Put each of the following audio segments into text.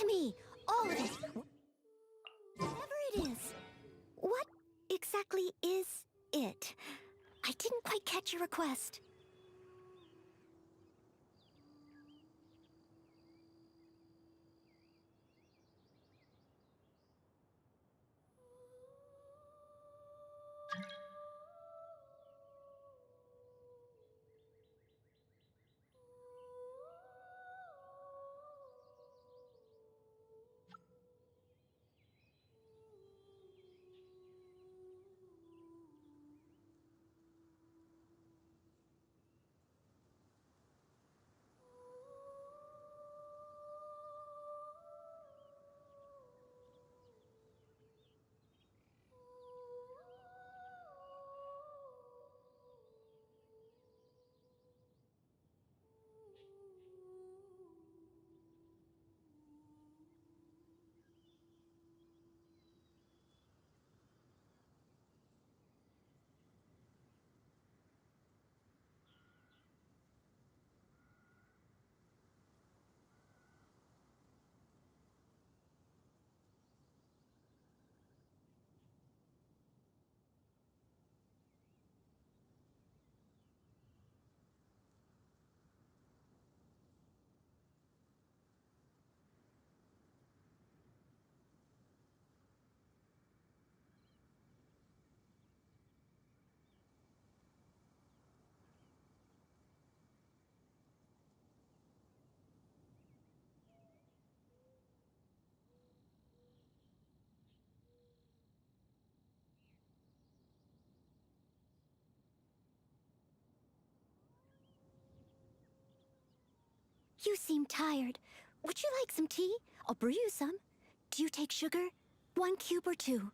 to me, all of it. Whatever it is. What exactly is it? I didn't quite catch your request. You seem tired. Would you like some tea? I'll brew you some. Do you take sugar? 1 cube or 2?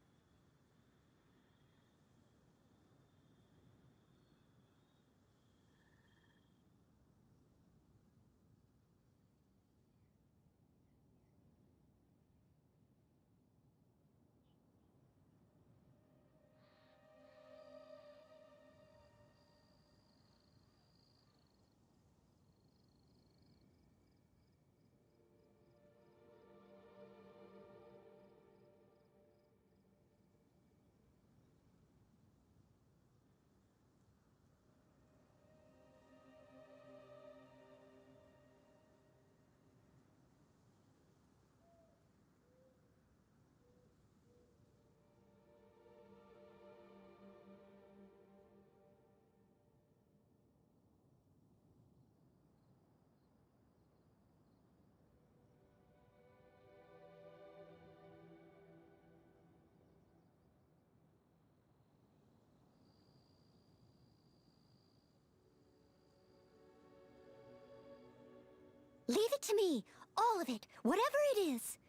Leave it to me, all of it, whatever it is.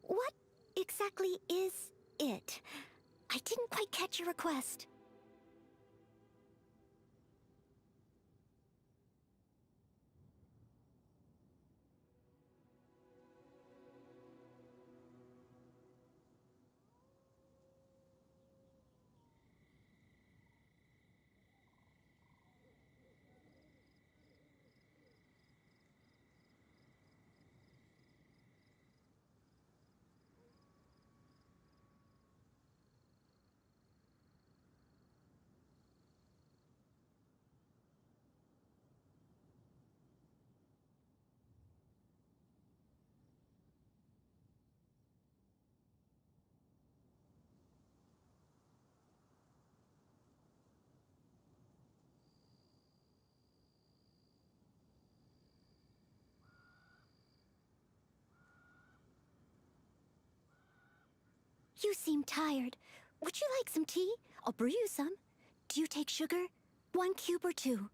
What exactly is it? I didn't quite catch your request. You seem tired. Would you like some tea? I'll brew you some. Do you take sugar? 1 cube or 2?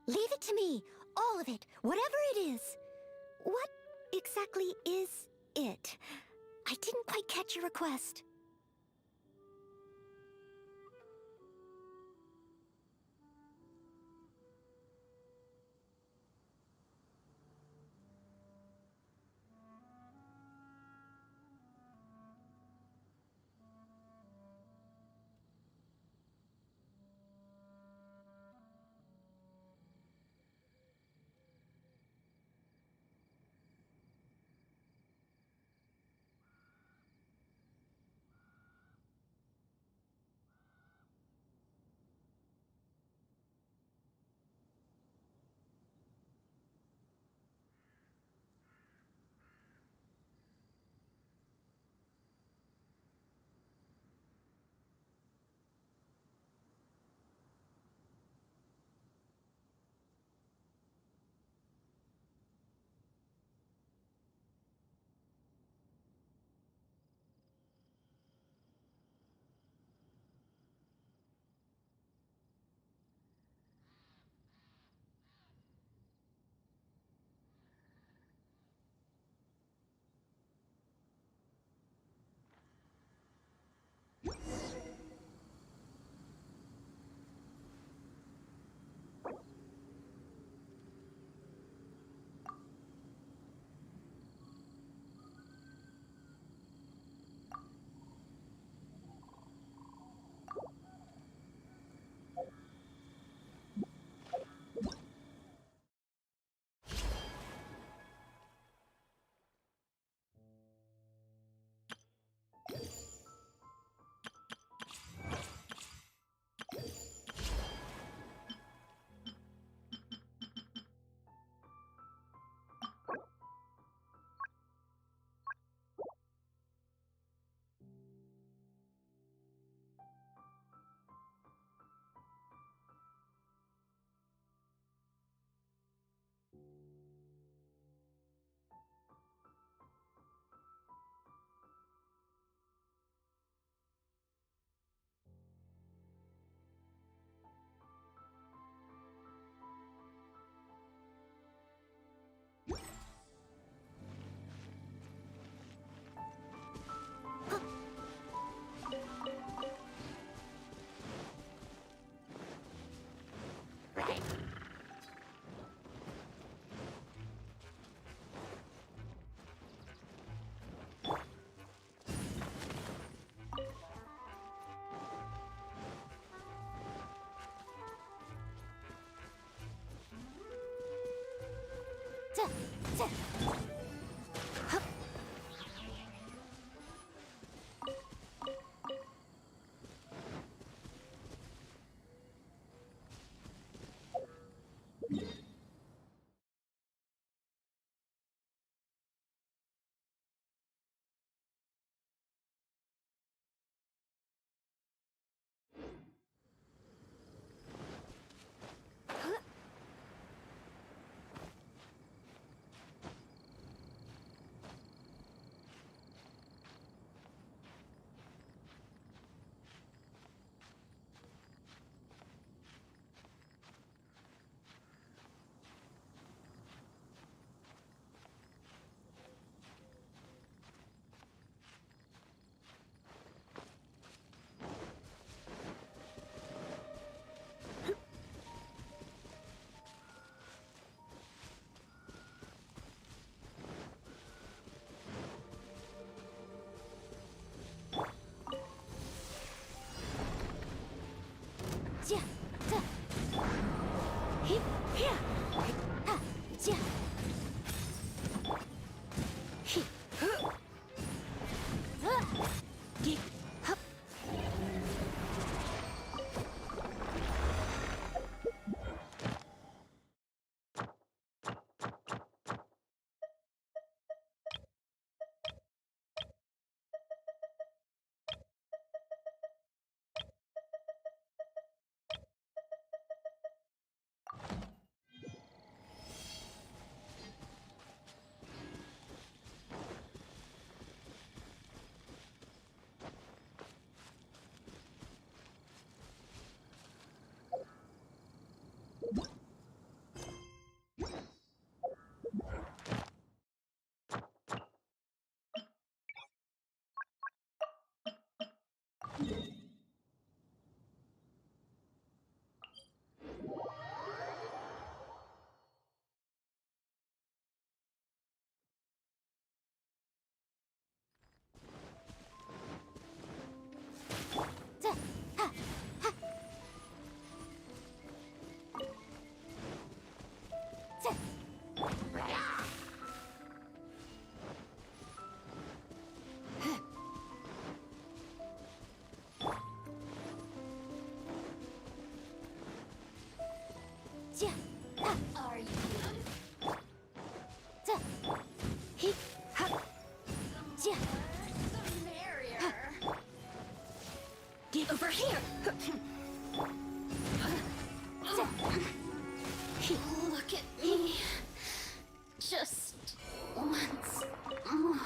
Leave it to me. All of it. Whatever it is. What exactly is it? I didn't quite catch your request. Are you the merrier? Get over here! Look at me. Just once more.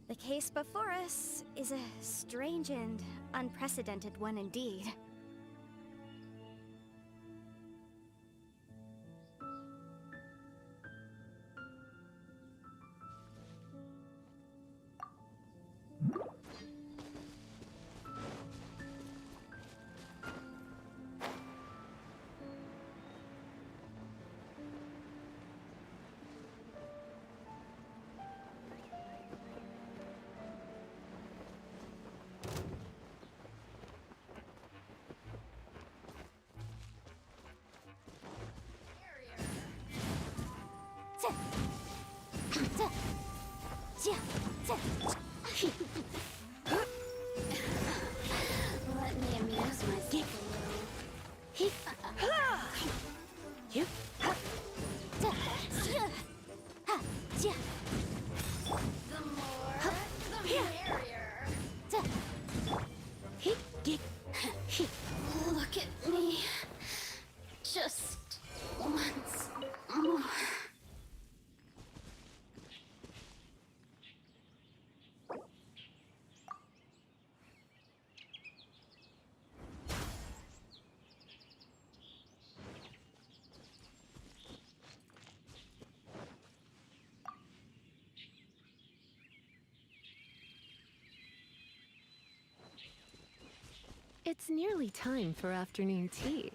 The case before us is a strange and unprecedented one indeed. It's nearly time for afternoon tea.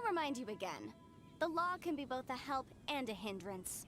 I'll remind you again. The law can be both a help and a hindrance.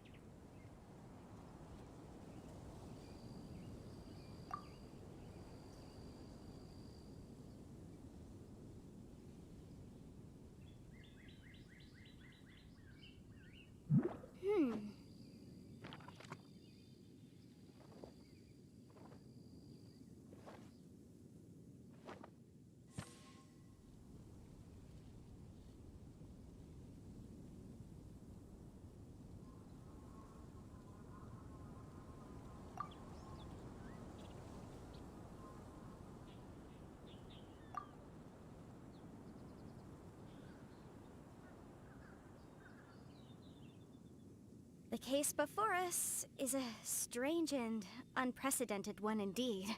The case before us is a strange and unprecedented one indeed.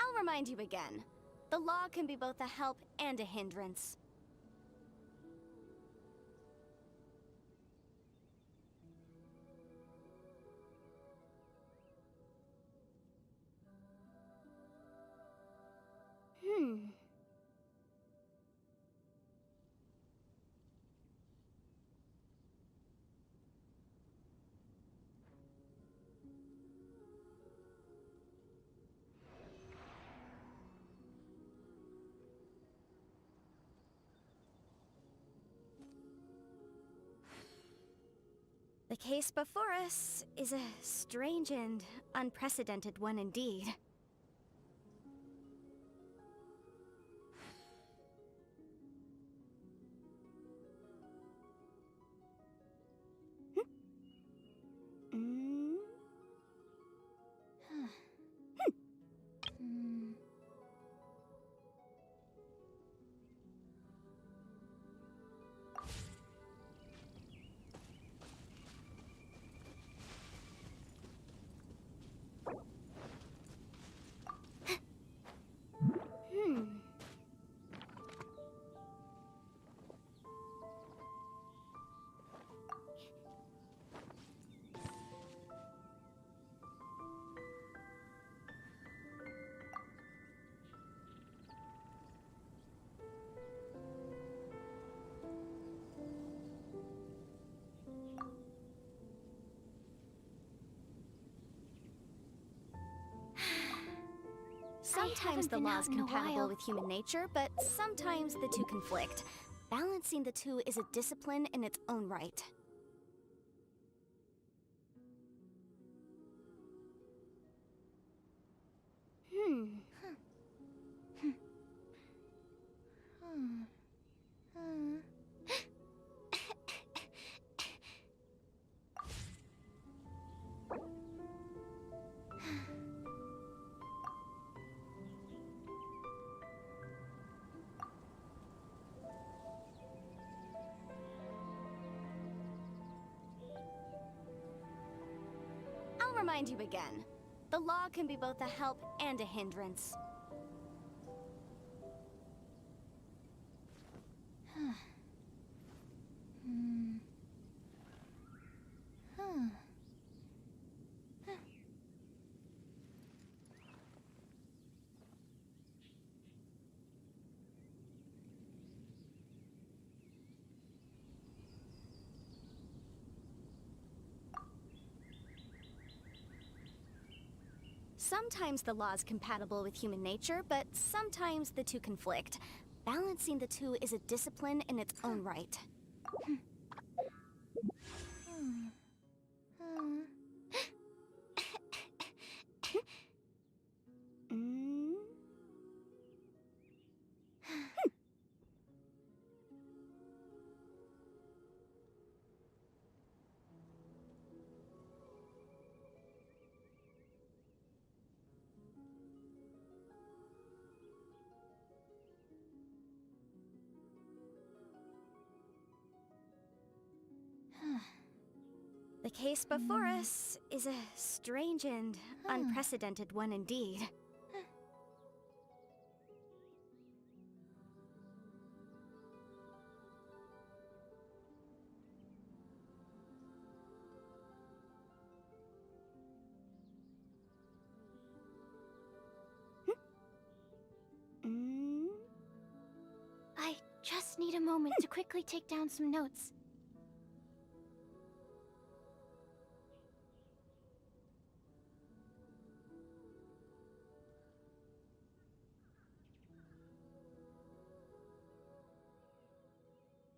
I'll remind you again. The law can be both a help and a hindrance. The case before us is a strange and unprecedented one indeed. Sometimes the law's compatible with human nature, but sometimes the two conflict. Balancing the two is a discipline in its own right. I'll remind you again. The law can be both a help and a hindrance. Sometimes the law's compatible with human nature, but sometimes the two conflict. Balancing the two is a discipline in its own right. The case before us is a strange and unprecedented one indeed. I just need a moment to quickly take down some notes.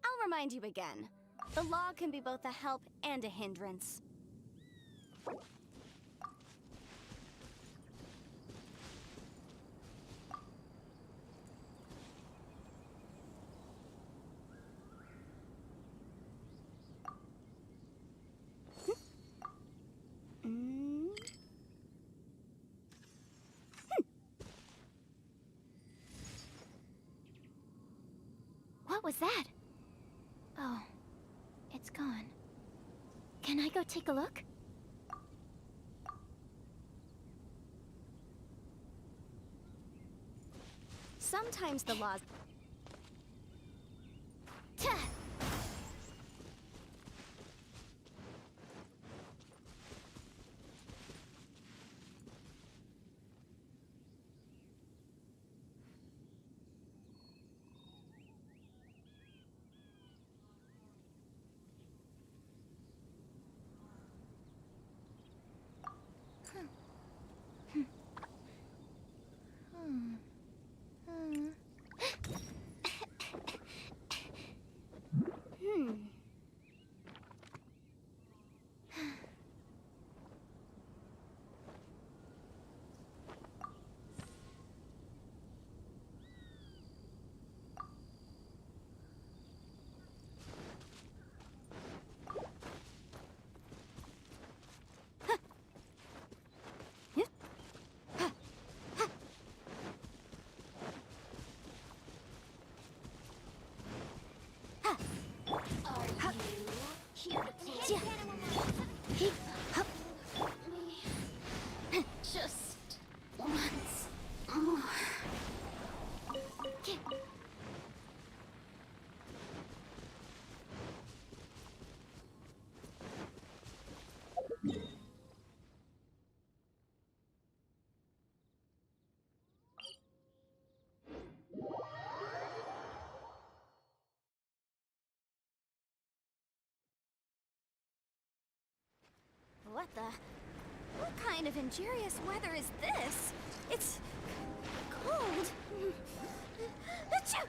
I'll remind you again. The law can be both a help and a hindrance. What was that? Oh, it's gone. Can I go take a look? Sometimes the laws... What the? What kind of injurious weather is this? It's cold. Achoo!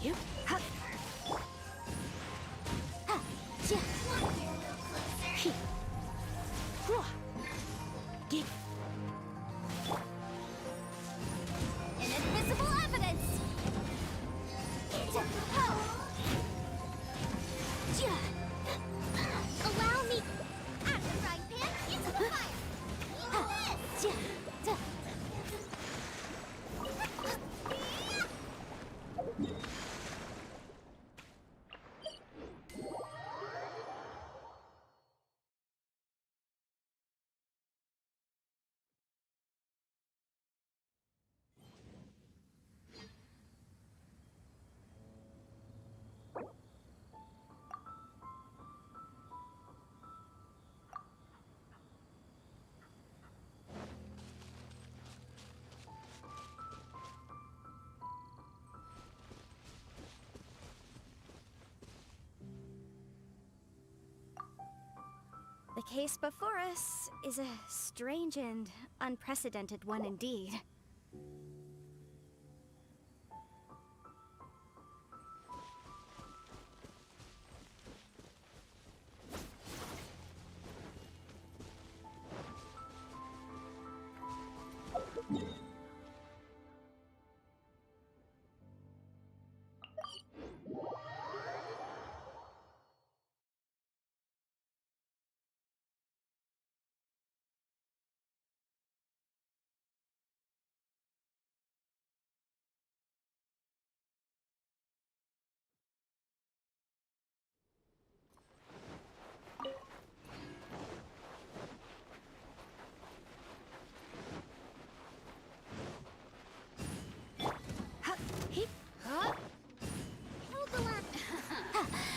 You? Ha! Ha! Ja! He! Hua! Dig! Inadmissible evidence! Ho! Ja! Allow me! Out of the frying pan, into the fire! Eat this! Ja! Ja! The case before us is a strange and unprecedented one indeed.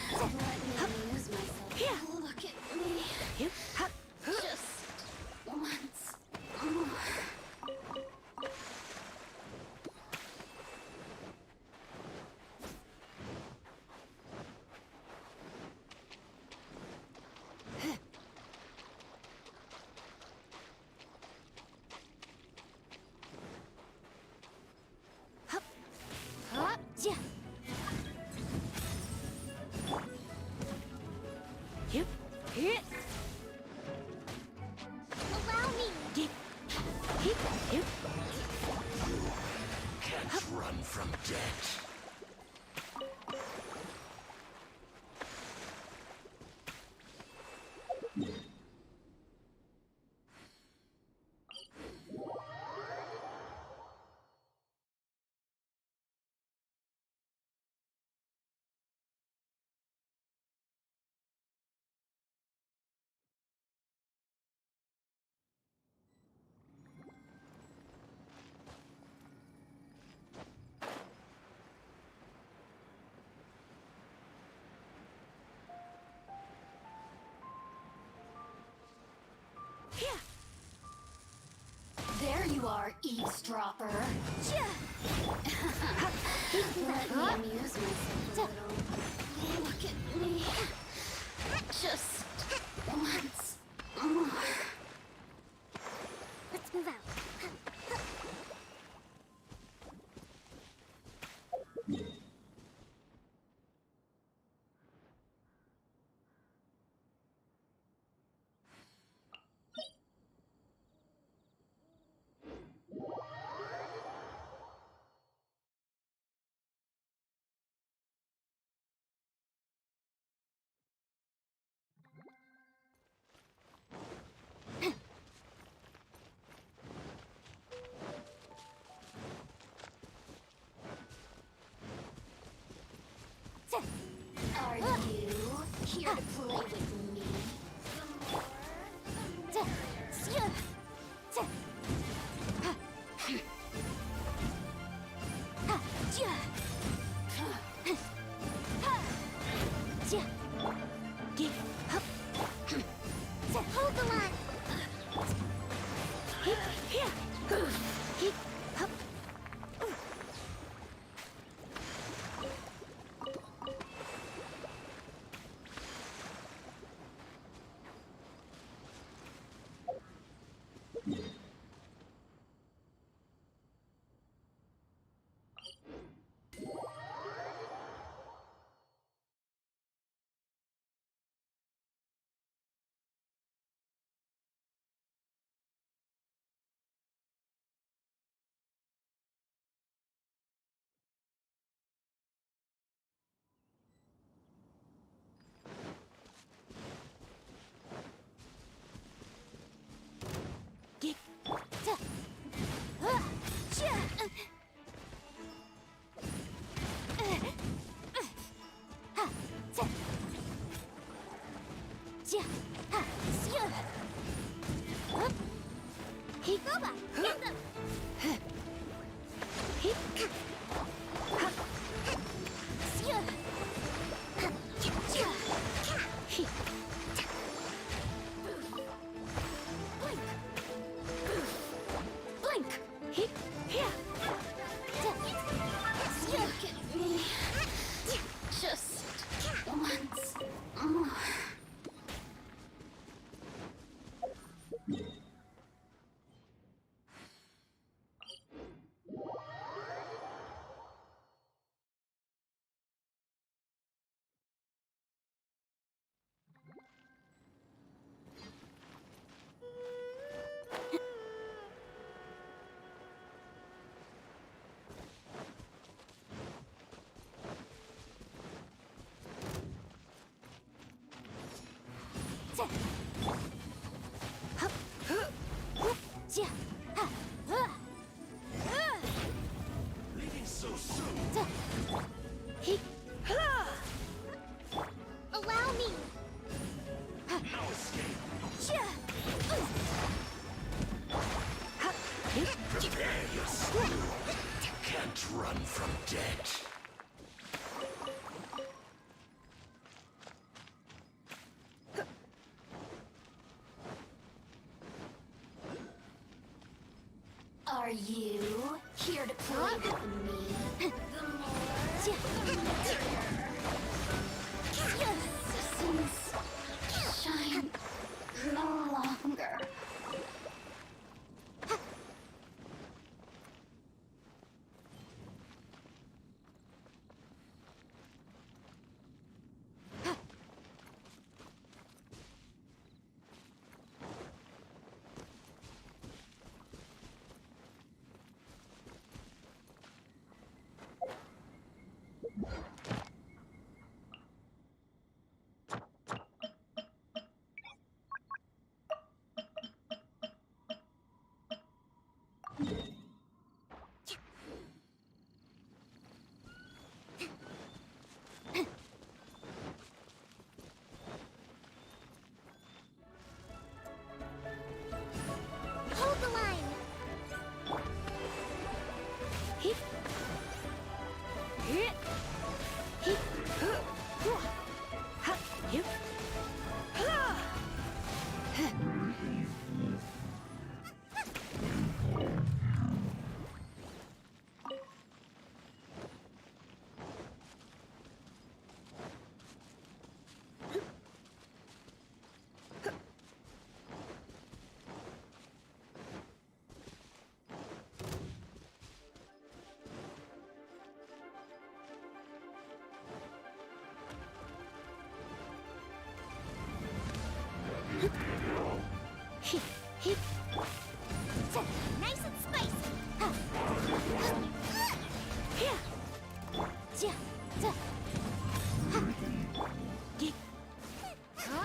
Let me amuse myself. Look at me. Just once more. Allow me! Can't run from death. There you are, eavesdropper. Let me amuse myself a little. Look at me. Just once more. Let's move out. Ja, ha, sia. Hup. He go back. Get them. He ka. Ha. Sia. Ha. Ja. He. Blink. Blink. He. Here. Look at me. Just once more. Leaving so soon. Allow me. No escape. Prepare your slew. Can't run from death. Are you here to play with me? The more citizens shine no longer. Hold the line. Hip. Hip. Hip. Ha. Hip. Ha. Hip. Hip. Nice and spicy. Ha. Here. Ja. Ja. Ha. Get. Ha.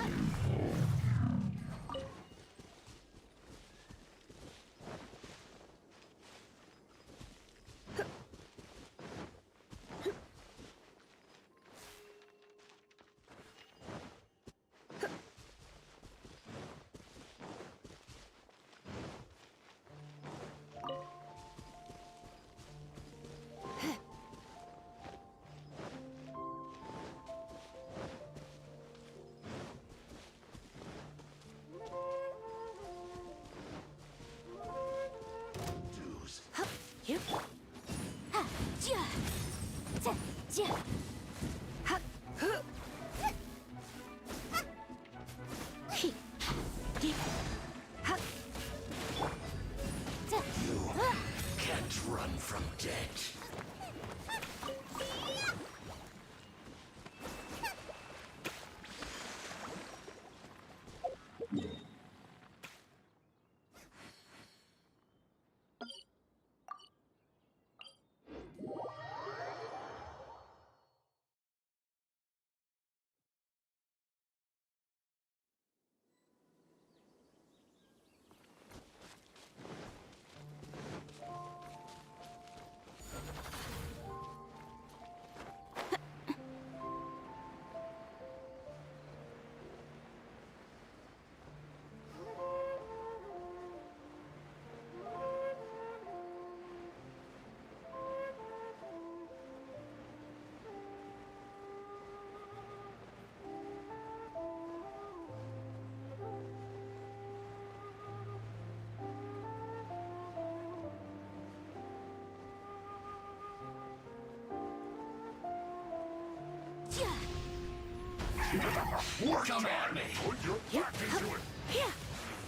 Come at me. Put your back into it.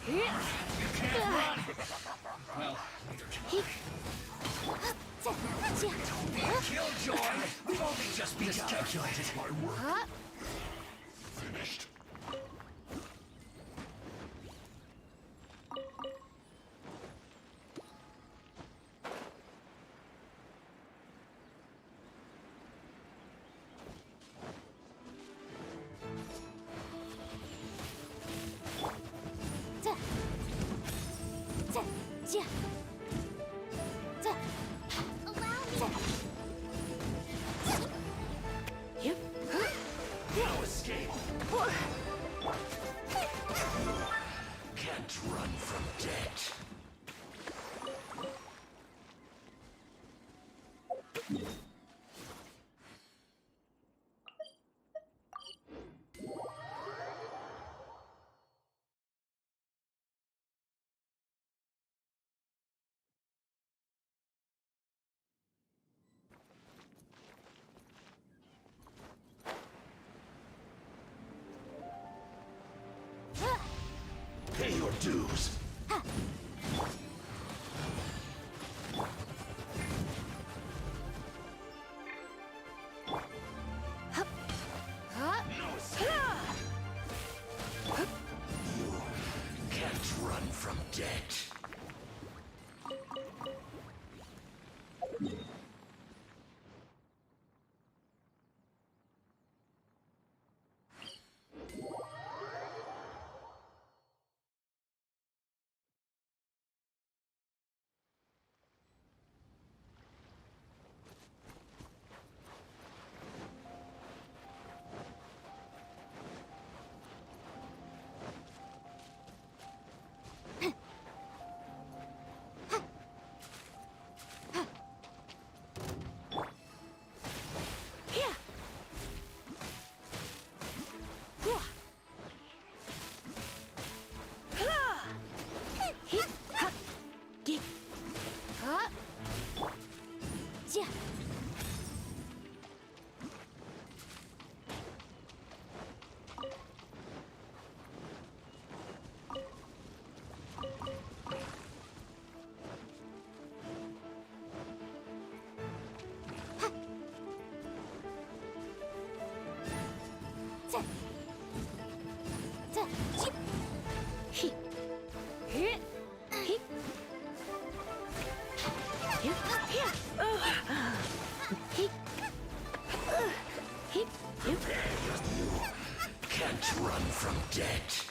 You can't run. Well, neither can I. Killjoy! We've only just miscalculated. My work. Finished. No escape. Can't run from death. Pay your dues. No escape. You can't run from death. Can't run from death.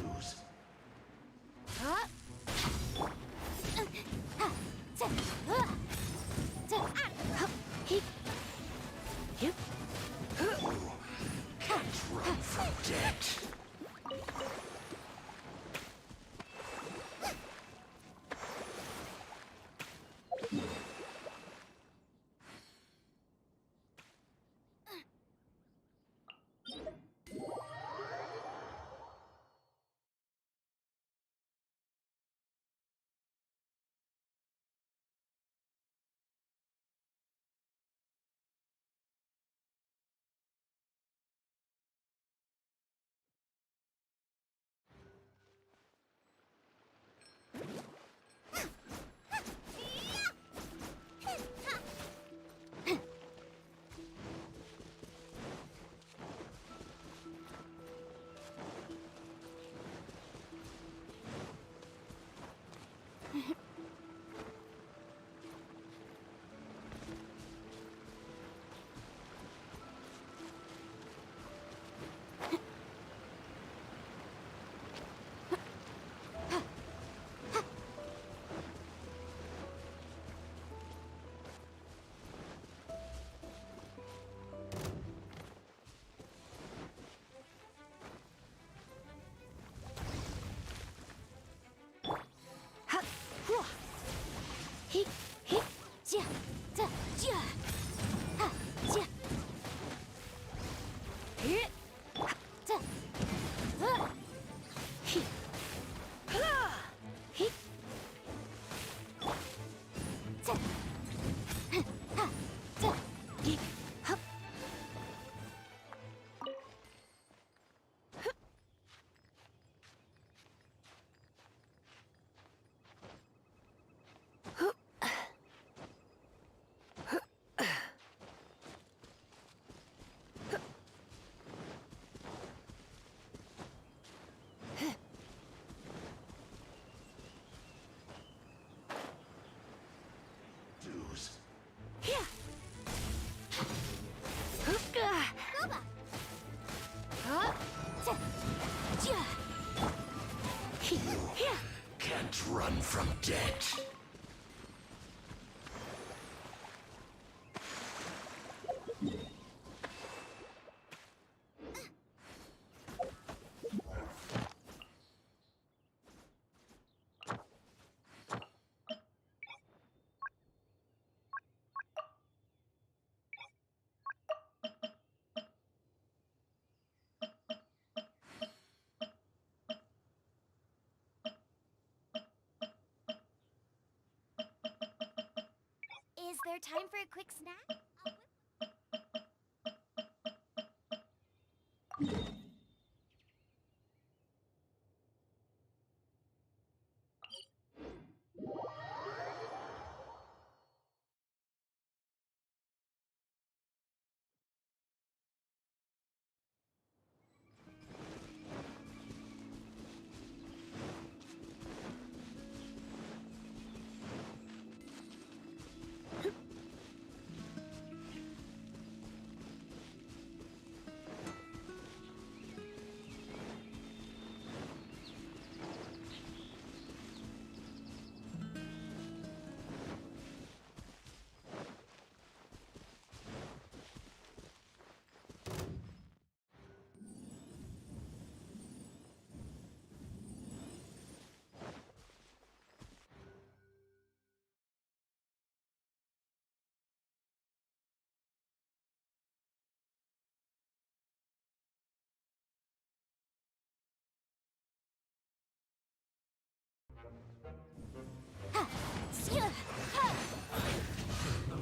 Lose. Can't run from death. Can't run from death. Is there time for a quick snack?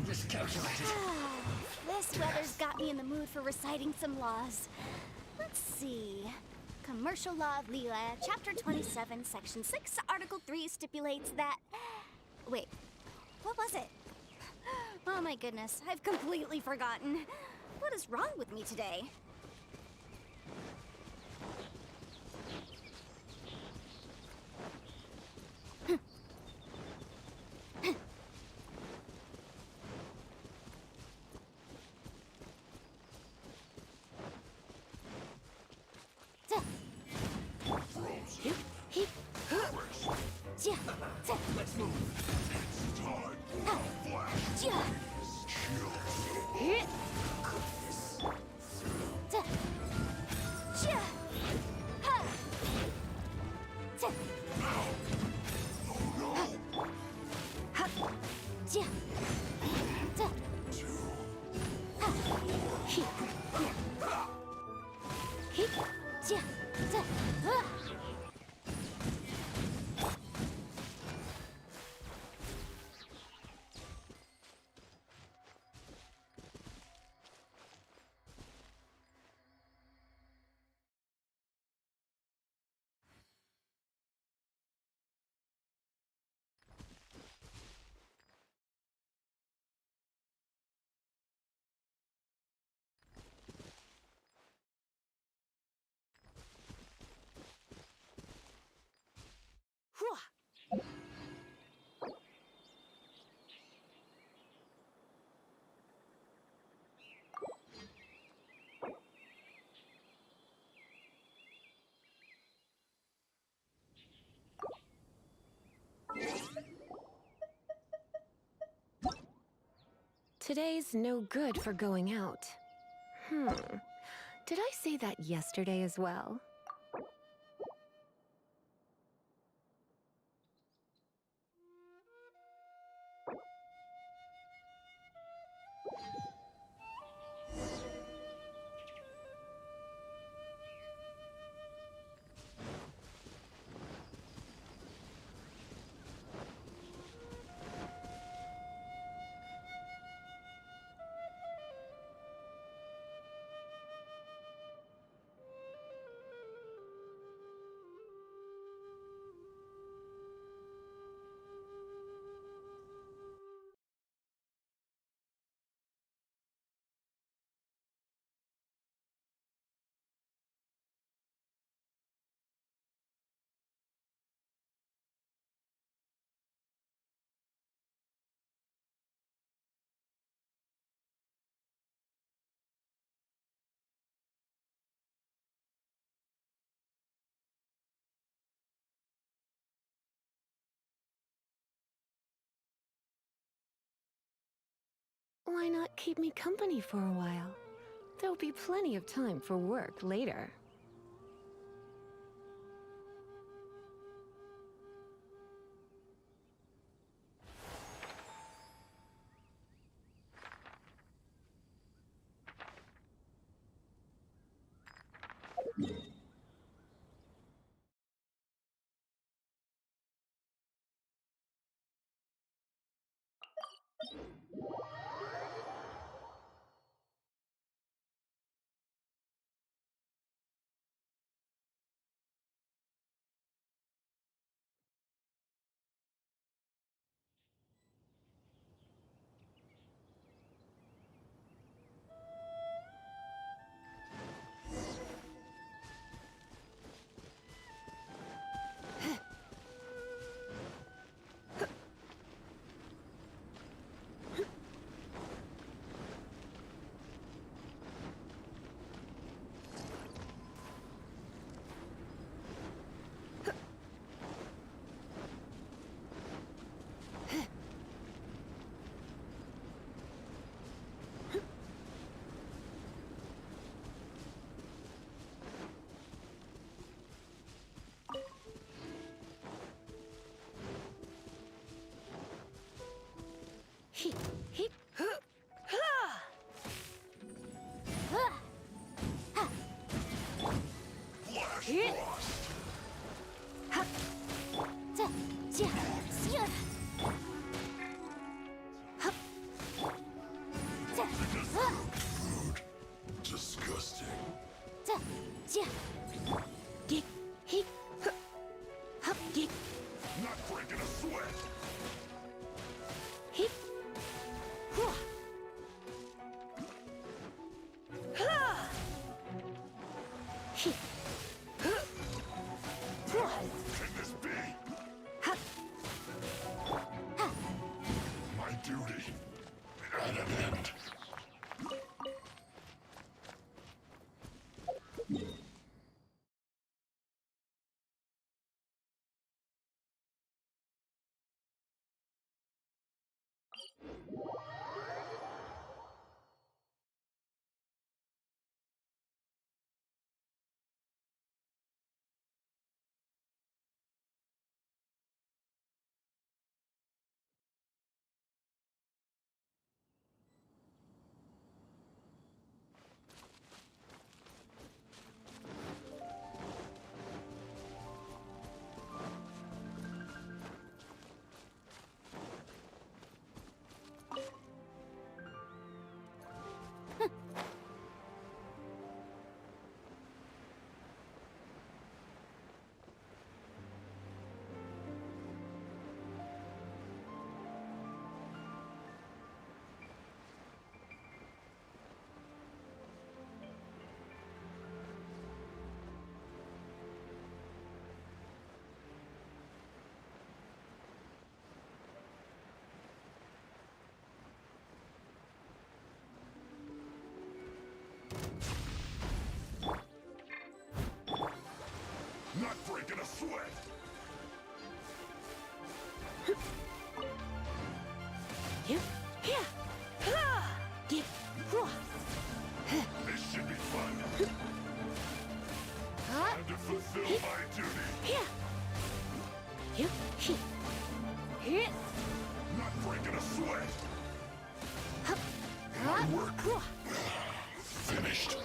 Miscalculated. This weather's got me in the mood for reciting some laws. Let's see. Commercial Law of Leela, Chapter 27, Section 6, Article 3 stipulates that... Wait, what was it? Oh my goodness, I've completely forgotten. What is wrong with me today? Let's move. It's time for a flash. Today's no good for going out. Did I say that yesterday as well? Why not keep me company for a while? There'll be plenty of time for work later. Heep, heep, Flash Frost! Disgusting. geek, heep, hup, geek, Not breaking a sweat. heep. Heep, Can this be? My duty at an end. Not breaking a sweat. Yep, here, geek, This should be fun. Time to fulfill my duty. here, yep, heep, here, Not breaking a sweat. hup, My work finished.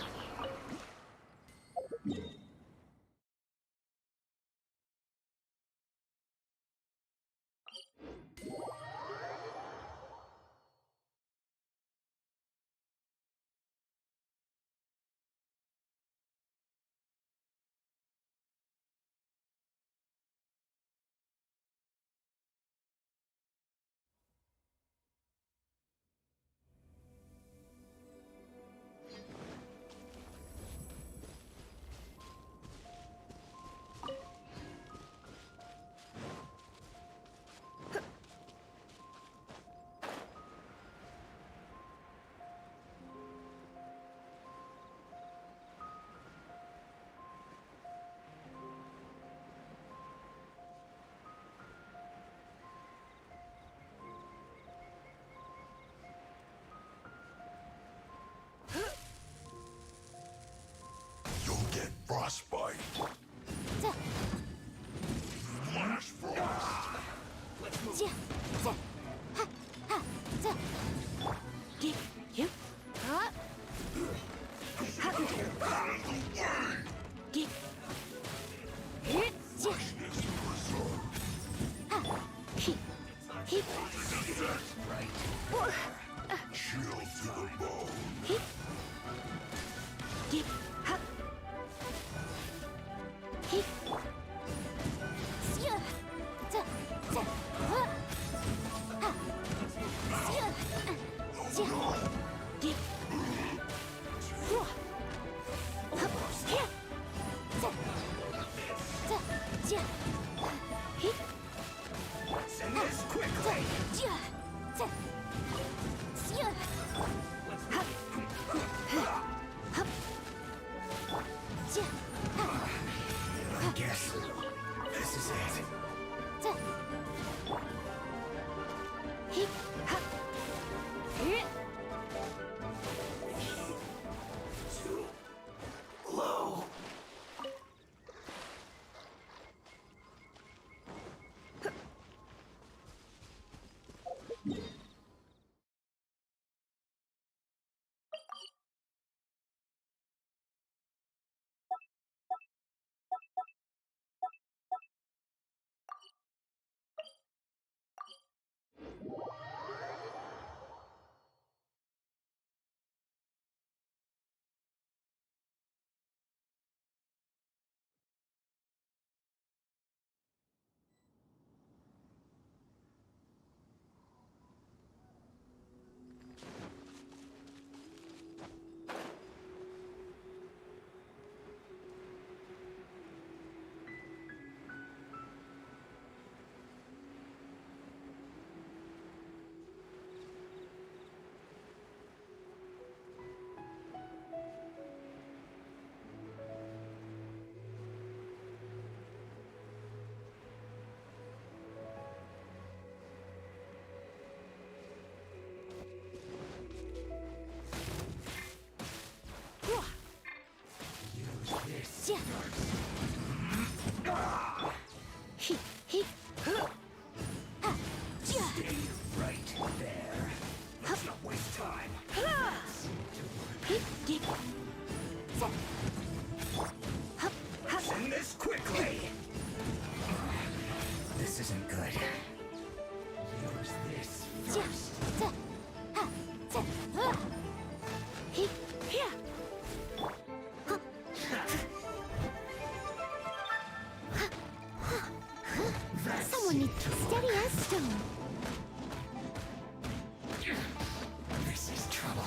Frostbite. Flash frost. Let's move. Chill to the bone. Send this quickly. I guess this is it. Too low. Stay right there. Let's not waste time. Send this quickly. This isn't good. Use this first. Someone needs steady as stone. This is trouble.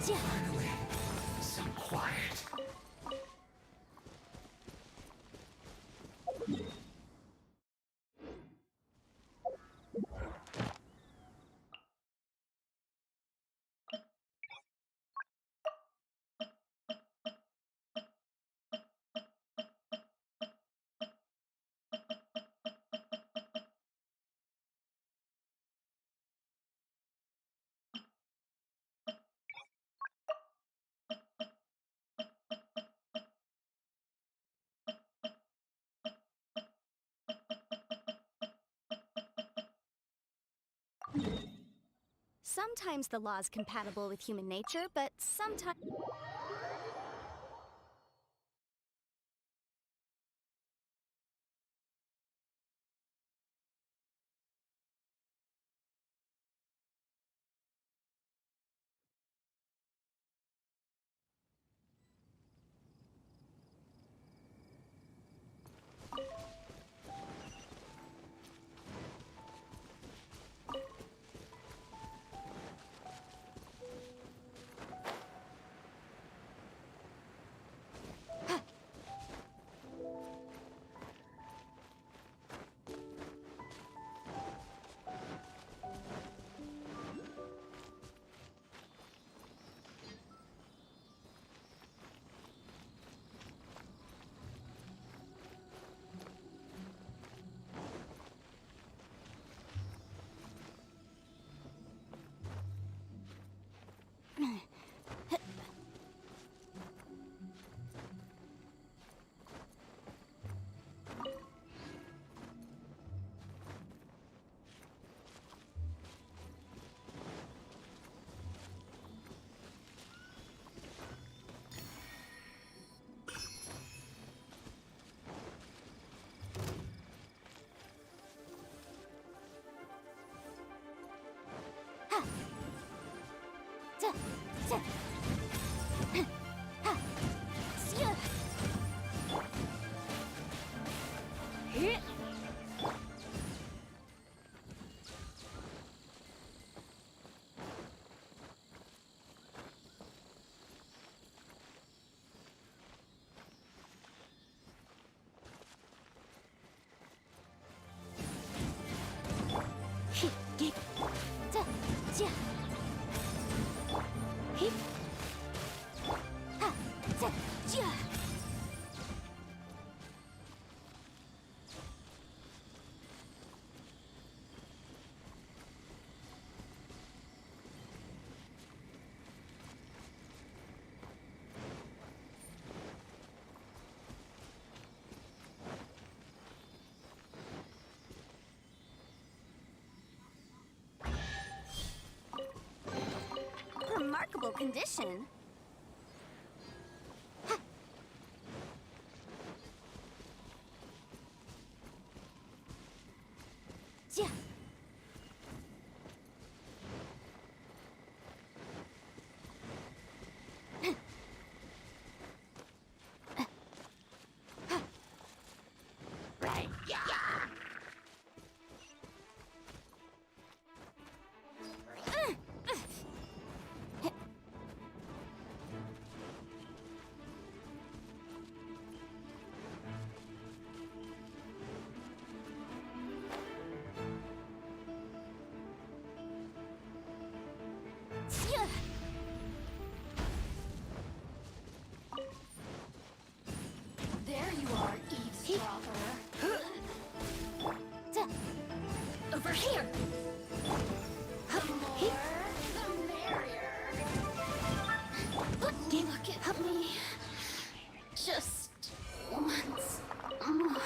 Finally, some quiet. Sometimes the law's compatible with human nature, but sometimes... Remarkable condition. Yeah. There you are, eavesdropper. Over here. The more, the merrier. Look at me. Just once more.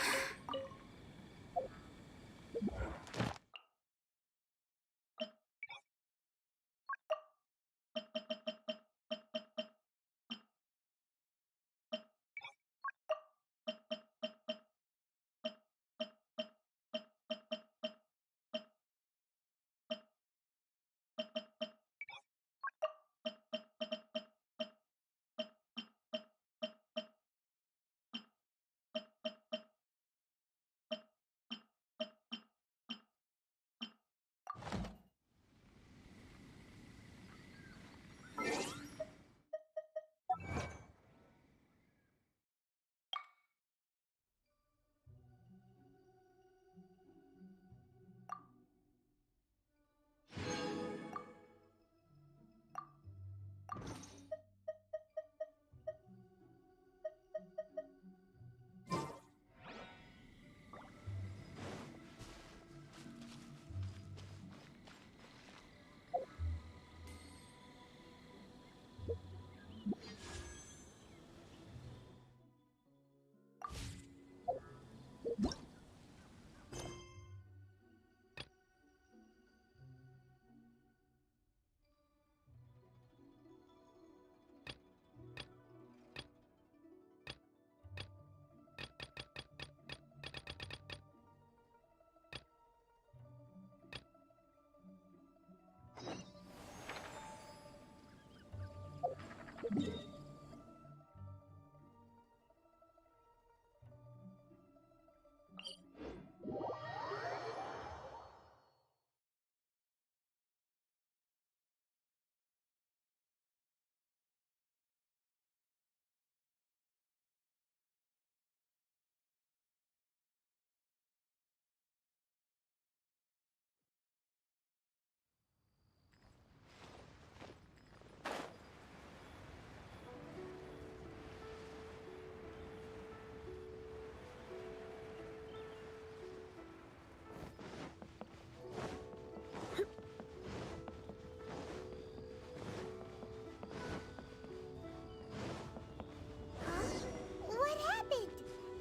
What happened?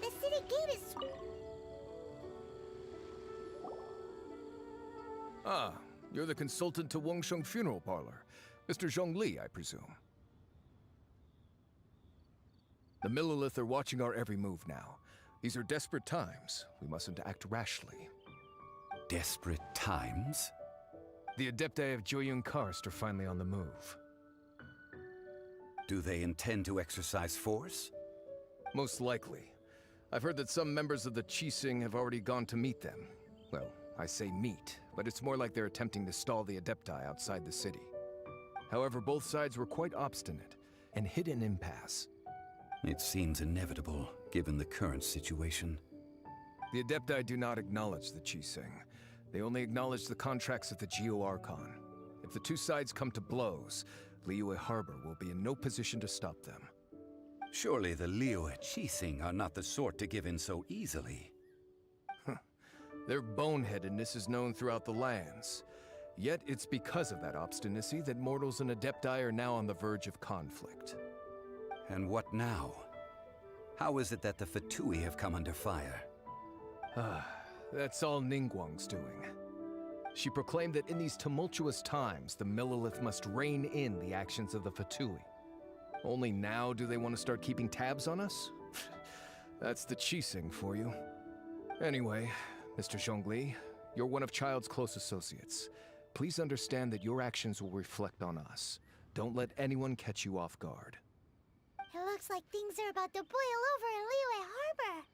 The city gate is... Ah, you're the consultant to Wangsheng Funeral Parlor. Mr. Zhongli, I presume. The Millilith are watching our every move now. These are desperate times. We mustn't act rashly. Desperate times? The Adepti of Joyun Karst are finally on the move. Do they intend to exercise force? Most likely. I've heard that some members of the Qixing have already gone to meet them. Well, I say meet, but it's more like they're attempting to stall the Adepti outside the city. However, both sides were quite obstinate and hit an impasse. It seems inevitable, given the current situation. The Adepti do not acknowledge the Qixing. They only acknowledge the contracts of the Geo-Archon. If the two sides come to blows, Liyue Harbor will be in no position to stop them. Surely the Liyue Qixing are not the sort to give in so easily. Their boneheadedness is known throughout the lands. Yet it's because of that obstinacy that mortals and Adepti are now on the verge of conflict. And what now? How is it that the Fatui have come under fire? That's all Ningguang's doing. She proclaimed that in these tumultuous times, the Millelith must rein in the actions of the Fatui. Only now do they want to start keeping tabs on us? That's the Qixing for you. Anyway, Mr. Zhongli, you're one of Child's close associates. Please understand that your actions will reflect on us. Don't let anyone catch you off guard. It looks like things are about to boil over in Liyue Harbor.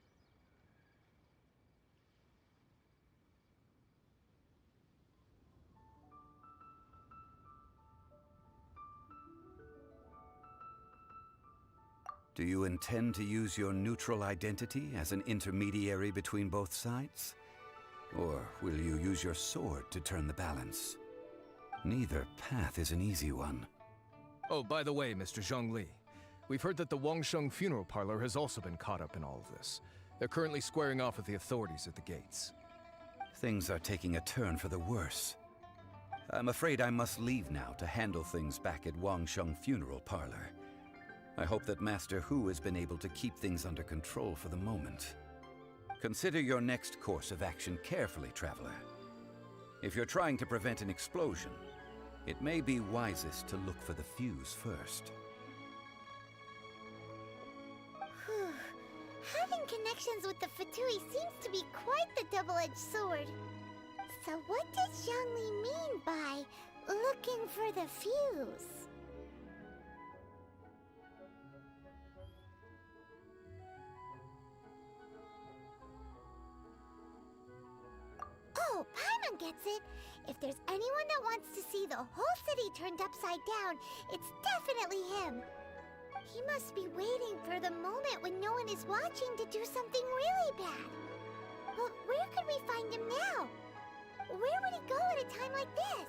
Do you intend to use your neutral identity as an intermediary between both sides? Or will you use your sword to turn the balance? Neither path is an easy one. Oh, by the way, Mr. Zhongli, we've heard that the Wangsheng funeral parlor has also been caught up in all of this. They're currently squaring off with the authorities at the gates. Things are taking a turn for the worse. I'm afraid I must leave now to handle things back at Wangsheng funeral parlor. I hope that Master Hu has been able to keep things under control for the moment. Consider your next course of action carefully, Traveler. If you're trying to prevent an explosion, it may be wisest to look for the fuse first. Whew. Having connections with the Fatui seems to be quite the double-edged sword. So what does Zhongli mean by looking for the fuse? Oh, Paimon gets it. If there's anyone that wants to see the whole city turned upside down, it's definitely him. He must be waiting for the moment when no one is watching to do something really bad. But where could we find him now? Where would he go at a time like this?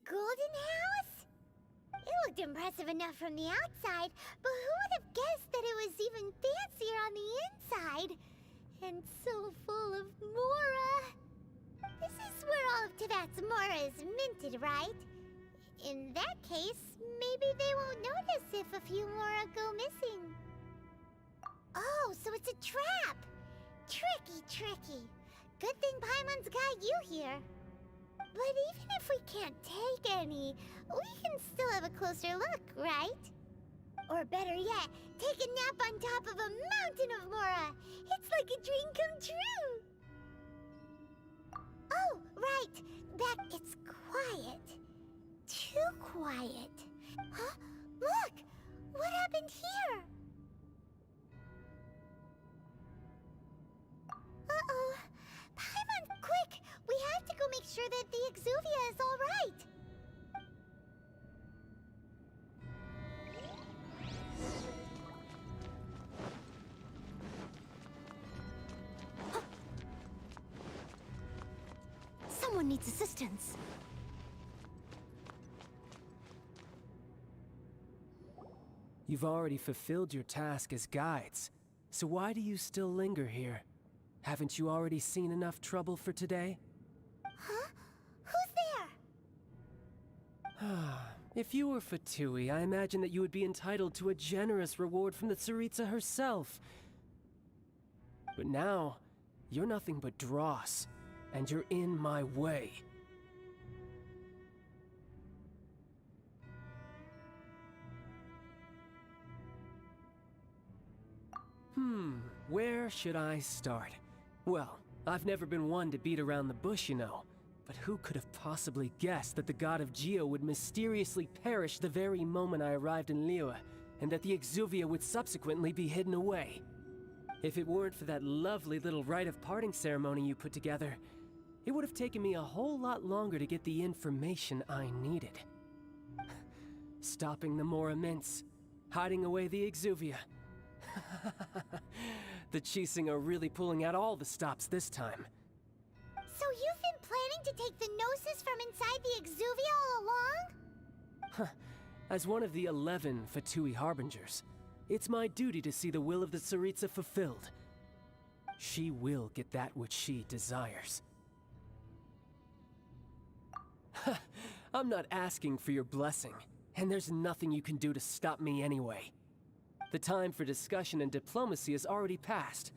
golden house? It looked impressive enough from the outside, but who would have guessed that it was even fancier on the inside? And so full of Mora. This is where all of Teyvat's Mora is minted, right? In that case, maybe they won't notice if a few Mora go missing. Oh, so it's a trap! Tricky, tricky. Good thing Paimon's got you here. But even if we can't take any, we can still have a closer look, right? Or better yet, take a nap on top of a mountain of Mora. It's like a dream come true. Oh, right. That it's quiet. Too quiet. Huh? Look! What happened here? Uh-oh. Paimon, quick! We have to go make sure that the Exuvia is all right. Someone needs assistance. You've already fulfilled your task as guides, so why do you still linger here? Haven't you already seen enough trouble for today? Huh? Who's there? If you were Fatui, I imagine that you would be entitled to a generous reward from the Tsaritsa herself. But now, you're nothing but dross, and you're in my way. Where should I start? Well, I've never been one to beat around the bush, you know. But who could have possibly guessed that the god of Geo would mysteriously perish the very moment I arrived in Liyue, and that the Exuvia would subsequently be hidden away? If it weren't for that lovely little rite of parting ceremony you put together, it would have taken me a whole lot longer to get the information I needed. Stopping the Mora Mints, hiding away the Exuvia. The Chising are really pulling out all the stops this time. So you've been planning to take the Gnosis from inside the Exuvia all along? As one of the 11 Fatui Harbingers, it's my duty to see the will of the Tsaritsa fulfilled. She will get that which she desires. I'm not asking for your blessing, and there's nothing you can do to stop me anyway. The time for discussion and diplomacy has already passed.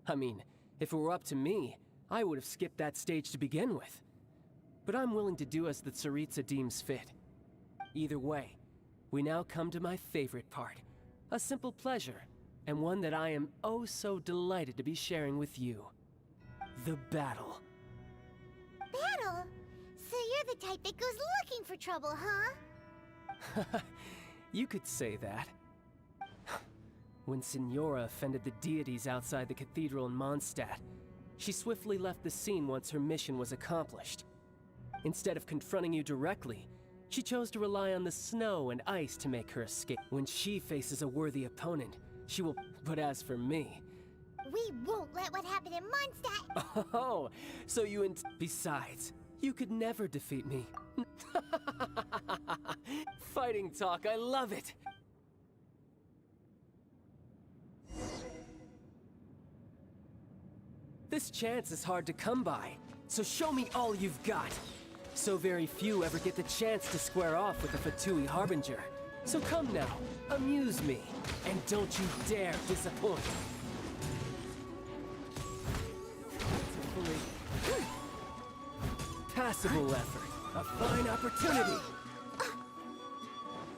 I mean, if it were up to me, I would have skipped that stage to begin with. But I'm willing to do as the Tsaritsa deems fit. Either way, we now come to my favorite part. A simple pleasure, and one that I am oh so delighted to be sharing with you. The battle. Battle? So you're the type that goes looking for trouble, huh? You could say that. When Signora offended the deities outside the cathedral in Mondstadt, she swiftly left the scene once her mission was accomplished. Instead of confronting you directly, she chose to rely on the snow and ice to make her escape. When she faces a worthy opponent, she will... But as for me... We won't let what happened in Mondstadt... Oh, so you Besides, you could never defeat me. Fighting talk, I love it! This chance is hard to come by, so show me all you've got. So very few ever get the chance to square off with the Fatui Harbinger. So come now, amuse me, and don't you dare disappoint. It's a fully passable effort, a fine opportunity.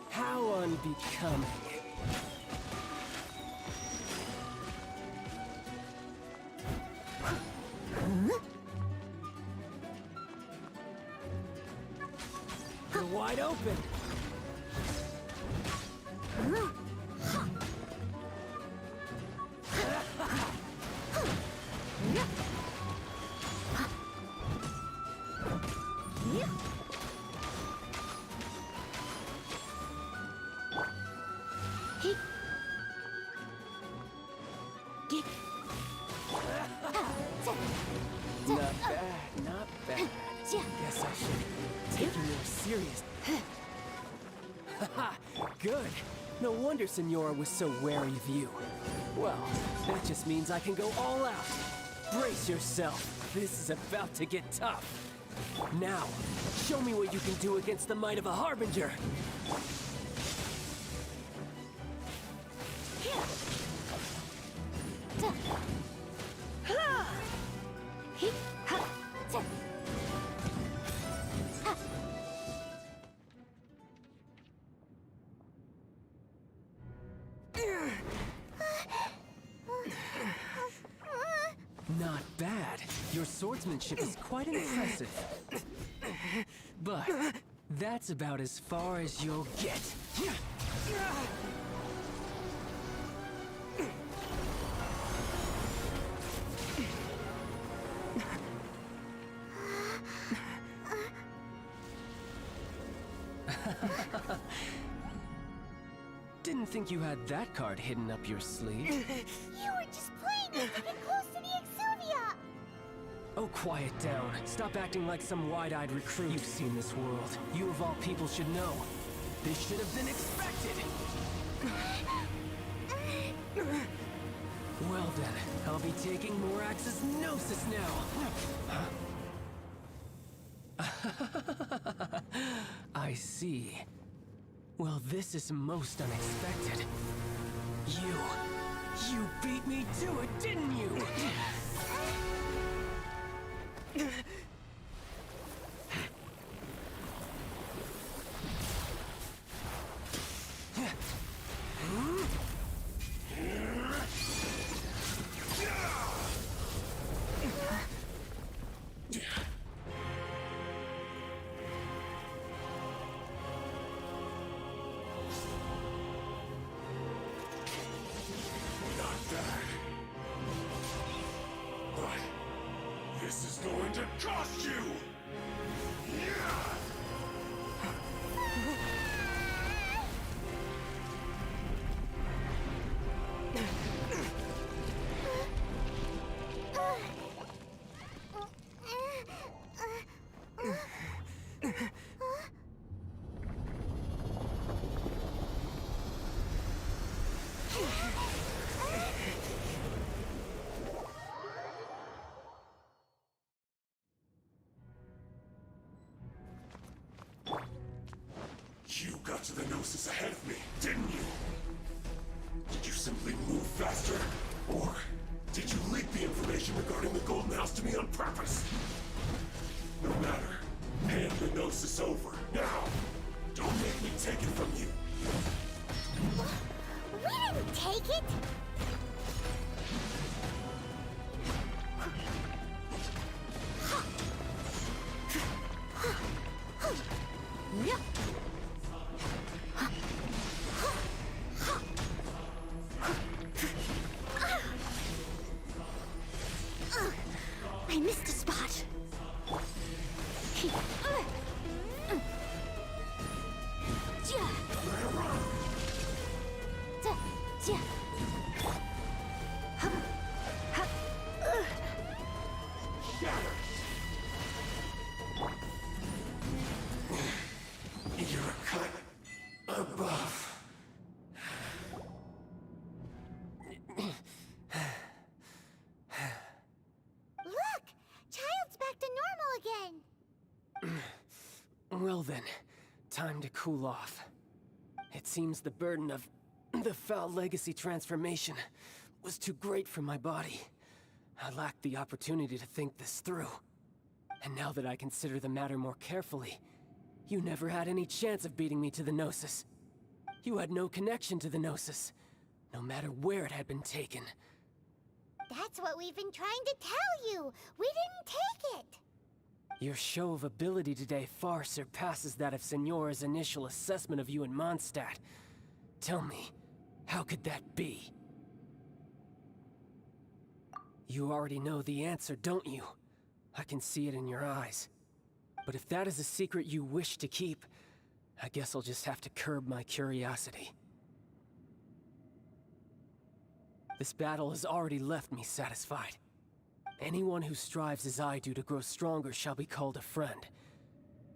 How unbecoming. You're wide open. Not bad, not bad. Guess I should take you more serious. Haha, good. No wonder Senora was so wary of you. Well, that just means I can go all out. Brace yourself. This is about to get tough. Now, show me what you can do against the might of a Harbinger. Not bad. Your swordsmanship is quite impressive. But that's about as far as you'll get. Didn't think you had that card hidden up your sleeve. You were just playing with to get close to the Exuvia! Oh, quiet down. Stop acting like some wide-eyed recruit. You've seen this world. You of all people should know. This should have been expected. Well then, I'll be taking Morax's Gnosis now. I see. Well, this is most unexpected. You beat me to it, didn't you? This is going to cost you! You got to the Gnosis ahead of me, didn't you? Did you simply move faster? Or did you leak the information regarding the Golden House to me on purpose? No matter. Hand the Gnosis over, now! Don't make me take it from you! We didn't take it! I missed a spot. You're a cut above. Look! Child's back to normal again! Well then, time to cool off. It seems the burden of the foul legacy transformation was too great for my body. I lacked the opportunity to think this through. And now that I consider the matter more carefully, you never had any chance of beating me to the Gnosis. You had no connection to the Gnosis, no matter where it had been taken. That's what we've been trying to tell you! We didn't take it! Your show of ability today far surpasses that of Senora's initial assessment of you in Mondstadt. Tell me, how could that be? You already know the answer, don't you? I can see it in your eyes. But if that is a secret you wish to keep, I guess I'll just have to curb my curiosity. This battle has already left me satisfied. Anyone who strives as I do to grow stronger shall be called a friend.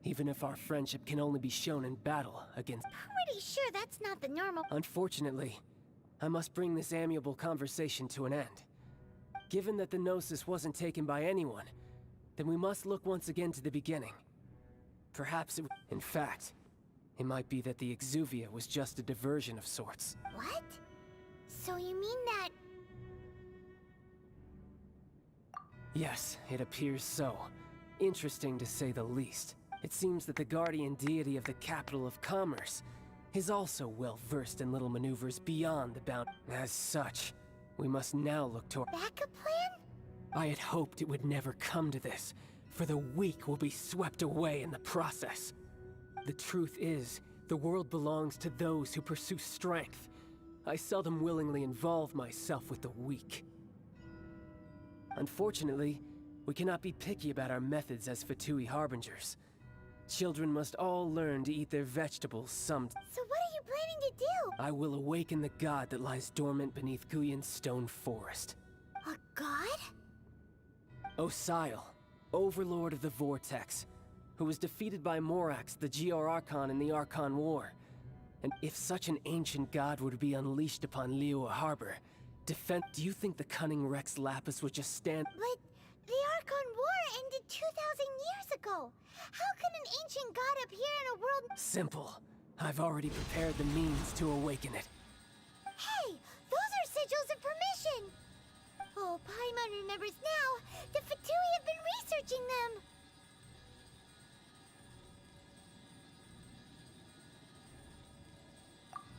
Even if our friendship can only be shown in battle against... Pretty sure that's not the normal. Unfortunately, I must bring this amiable conversation to an end. Given that the Gnosis wasn't taken by anyone, then we must look once again to the beginning. Perhaps it... In fact, it might be that the Exuvia was just a diversion of sorts. What? So you mean that... Yes, it appears so. Interesting to say the least. It seems that the guardian deity of the capital of commerce is also well versed in little maneuvers beyond the bound. As such, we must now look toward... backup plan? I had hoped it would never come to this, for the weak will be swept away in the process. The truth is, the world belongs to those who pursue strength. I seldom willingly involve myself with the weak. Unfortunately, we cannot be picky about our methods as Fatui Harbingers. Children must all learn to eat their vegetables So what are you planning to do? I will awaken the god that lies dormant beneath Guyan's stone forest. A god? Osial, overlord of the Vortex, who was defeated by Morax, the GR Archon in the Archon War. And if such an ancient god were to be unleashed upon Liyue Harbor, do you think the cunning Rex Lapis would just stand? But the Archon War ended 2,000 years ago. How can an ancient god appear in a world... Simple. I've already prepared the means to awaken it. Hey! Those are sigils of permission! Oh, Paimon remembers now. The Fatui have been researching them.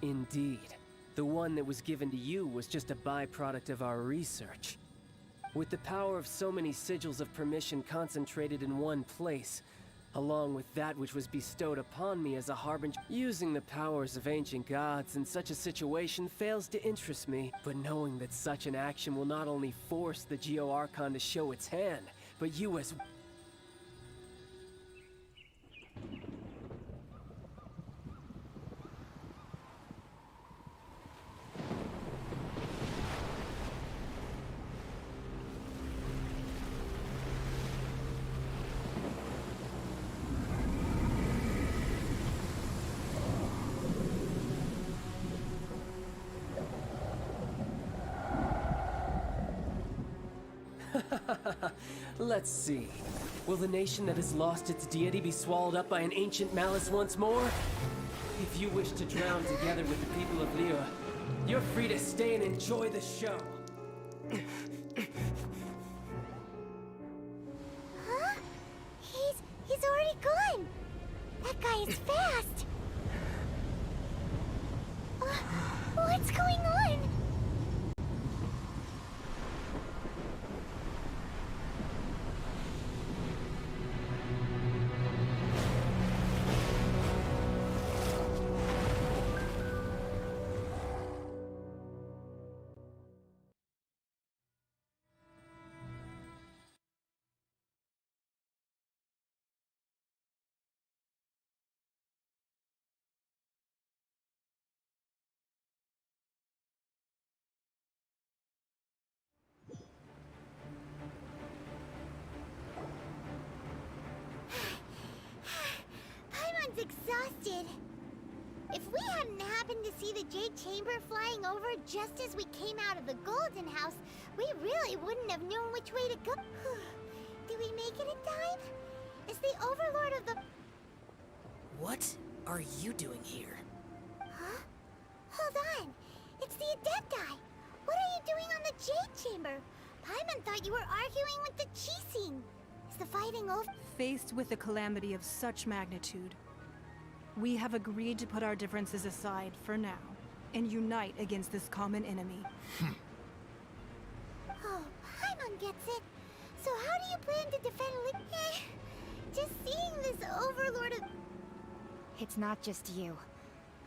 Indeed. The one that was given to you was just a byproduct of our research. With the power of so many sigils of permission concentrated in one place, along with that which was bestowed upon me as a harbinger, using the powers of ancient gods in such a situation fails to interest me, but knowing that such an action will not only force the Geo Archon to show its hand, but you as... Let's see. Will the nation that has lost its deity be swallowed up by an ancient malice once more? If you wish to drown together with the people of Liyue, you're free to stay and enjoy the show. Huh? He's already gone. That guy is fast. What's going on? Paimon's exhausted. If we hadn't happened to see the Jade Chamber flying over just as we came out of the Golden House, we really wouldn't have known which way to go. Did we make it in time? Is the Overlord of the... What are you doing here? Huh? Hold on. It's the Adepti. What are you doing on the Jade Chamber? Paimon thought you were arguing with the Chising. Is the fighting over? Faced with a calamity of such magnitude, we have agreed to put our differences aside for now and unite against this common enemy. Oh, Paimon gets it. So how do you plan to defend just seeing this Overlord of... It's not just you.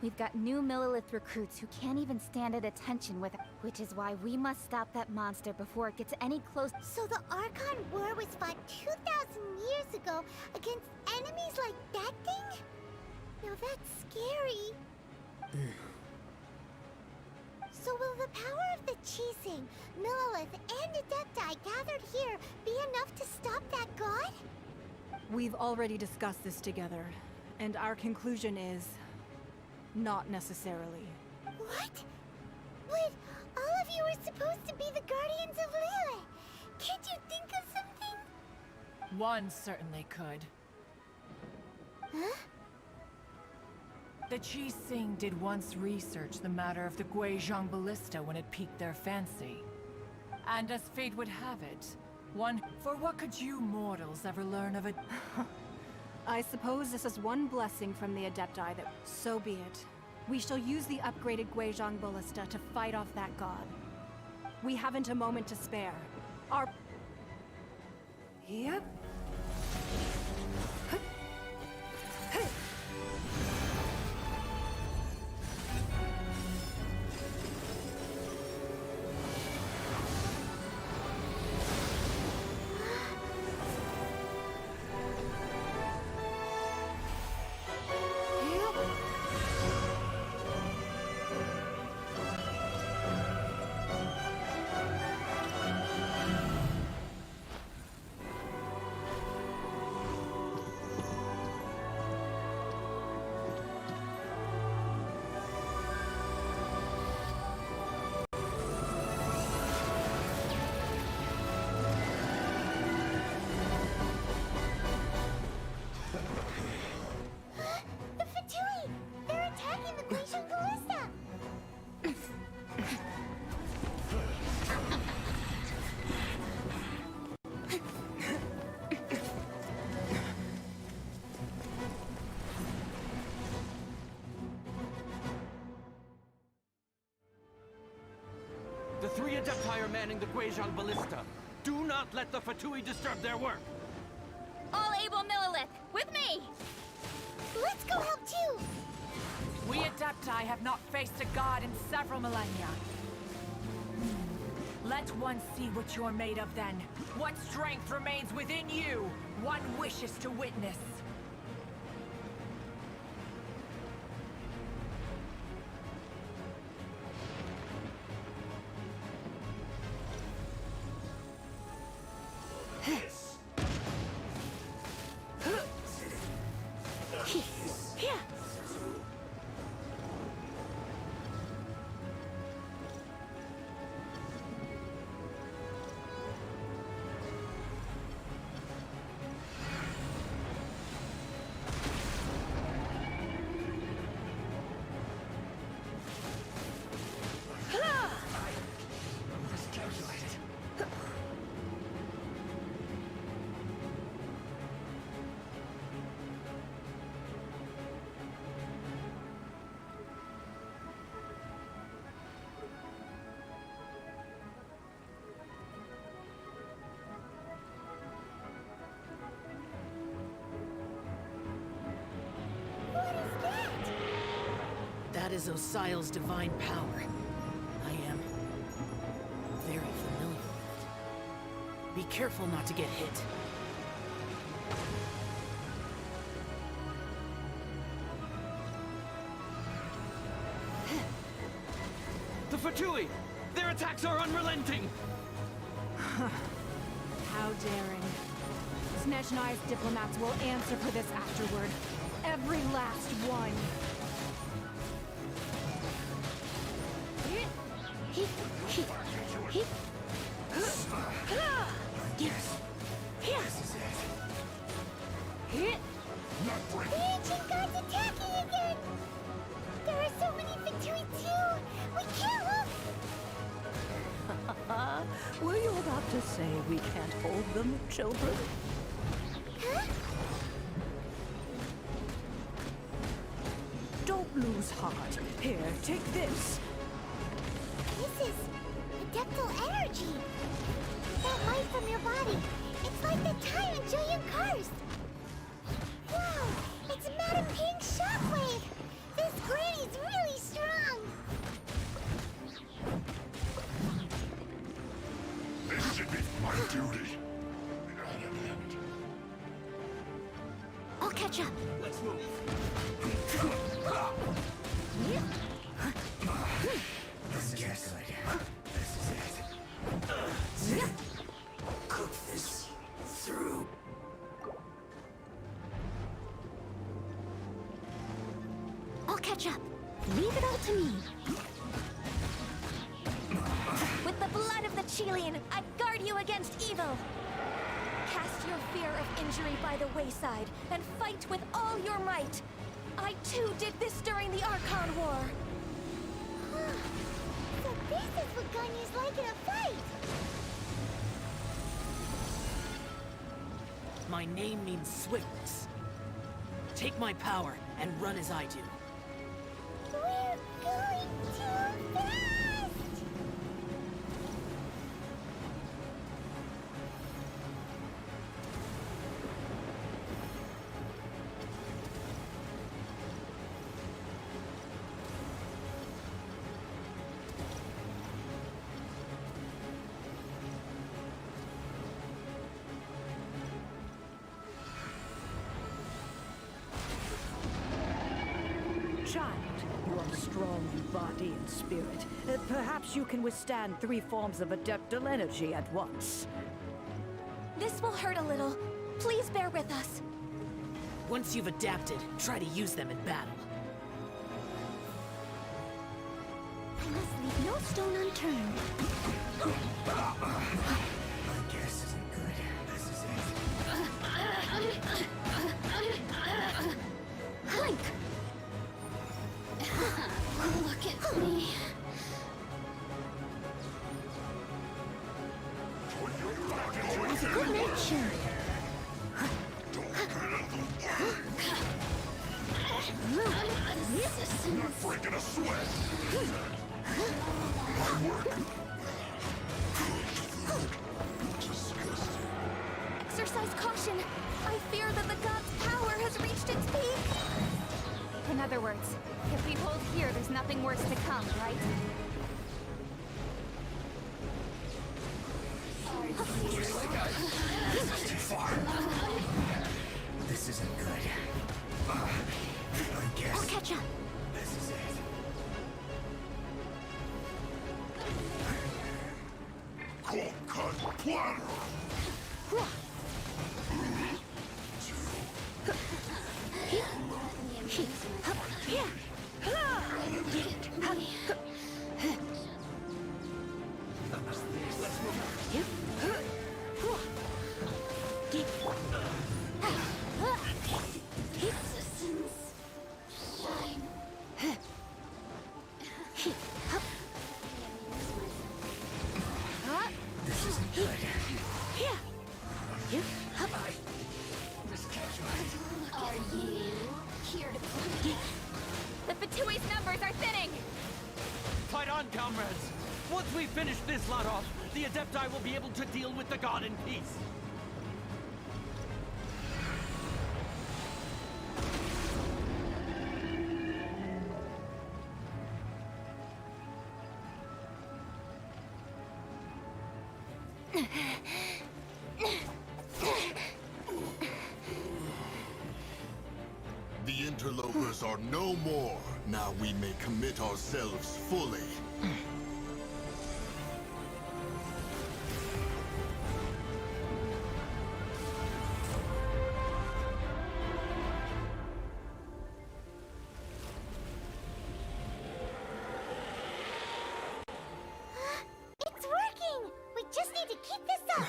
We've got new Millilith recruits who can't even stand at attention with... Which is why we must stop that monster before it gets any close... So the Archon War was fought 2,000 years ago against enemies like that thing? Now that's scary. So will the power of the Chising, Millelith, and Adepti gathered here be enough to stop that god? We've already discussed this together, and our conclusion is... not necessarily. What? But all of you were supposed to be the guardians of Lilith. Can't you think of something? One certainly could. Huh? The Qi-Sing did once research the matter of the Guizhong Ballista when it piqued their fancy. And as fate would have it, for what could you mortals ever learn of it? I suppose this is one blessing from the Adepti that... So be it. We shall use the upgraded Guizhong Ballista to fight off that god. We haven't a moment to spare. Our... Yep. The Fatui! They're attacking the Guizhong Ballista! The three Adepti are manning the Guizhong Ballista. Do not let the Fatui disturb their work! All able Millelith, with me! Let's go help too! We Adepti have not faced a god in several millennia. Let one see what you're made of then. What strength remains within you, one wishes to witness. That is Osial's divine power. I am very familiar with it. Be careful not to get hit. The Fatui! Their attacks are unrelenting! How daring. Snezhnai's diplomats will answer for this afterward. Every last one. The ancient god's attacking again! There are so many Fatui too! We can't look! Were you about to say we can't hold them, children? Huh? Don't lose heart. Here, take this. This is adeptal energy! That light from your body, it's like the time in Julian Karst! Wow! It's Madame Ping's shockwave! This granny's really strong! This should be my duty. I'll catch up. Let's move. This can't guess this is it. Cook this through. I'll catch up. Leave it all to me. With the blood of the Chilean, I guard you against evil. Cast your fear of injury by the wayside and fight with all your might. I too did this during the Archon War. So this is what Ganyu's like in a fight! My name means swiftness. Take my power and run as I do. We're going too fast! Child, you are strong in body and spirit. Perhaps you can withstand 3 forms of adeptal energy at once. This will hurt a little. Please bear with us. Once you've adapted, try to use them in battle. I must leave no stone unturned. My guess isn't good. This is it. Clink! Look at me. Good nature. Assistance. Breaking a sweat. My work. Disgusting. Exercise caution. I fear that the god's power has reached its peak. In other words, if we hold here, there's nothing worse to come, right? Too far. This isn't good. I guess I'll catch up. this is it. Cold cut platter. This isn't good. Are you here to play? The Fatui's numbers are thinning! Fight on, comrades! Once we finish this lot off, the Adepti will be able to deal with the god in peace. The interlopers are no more. Now we may commit ourselves fully. It's working! We just need to keep this up!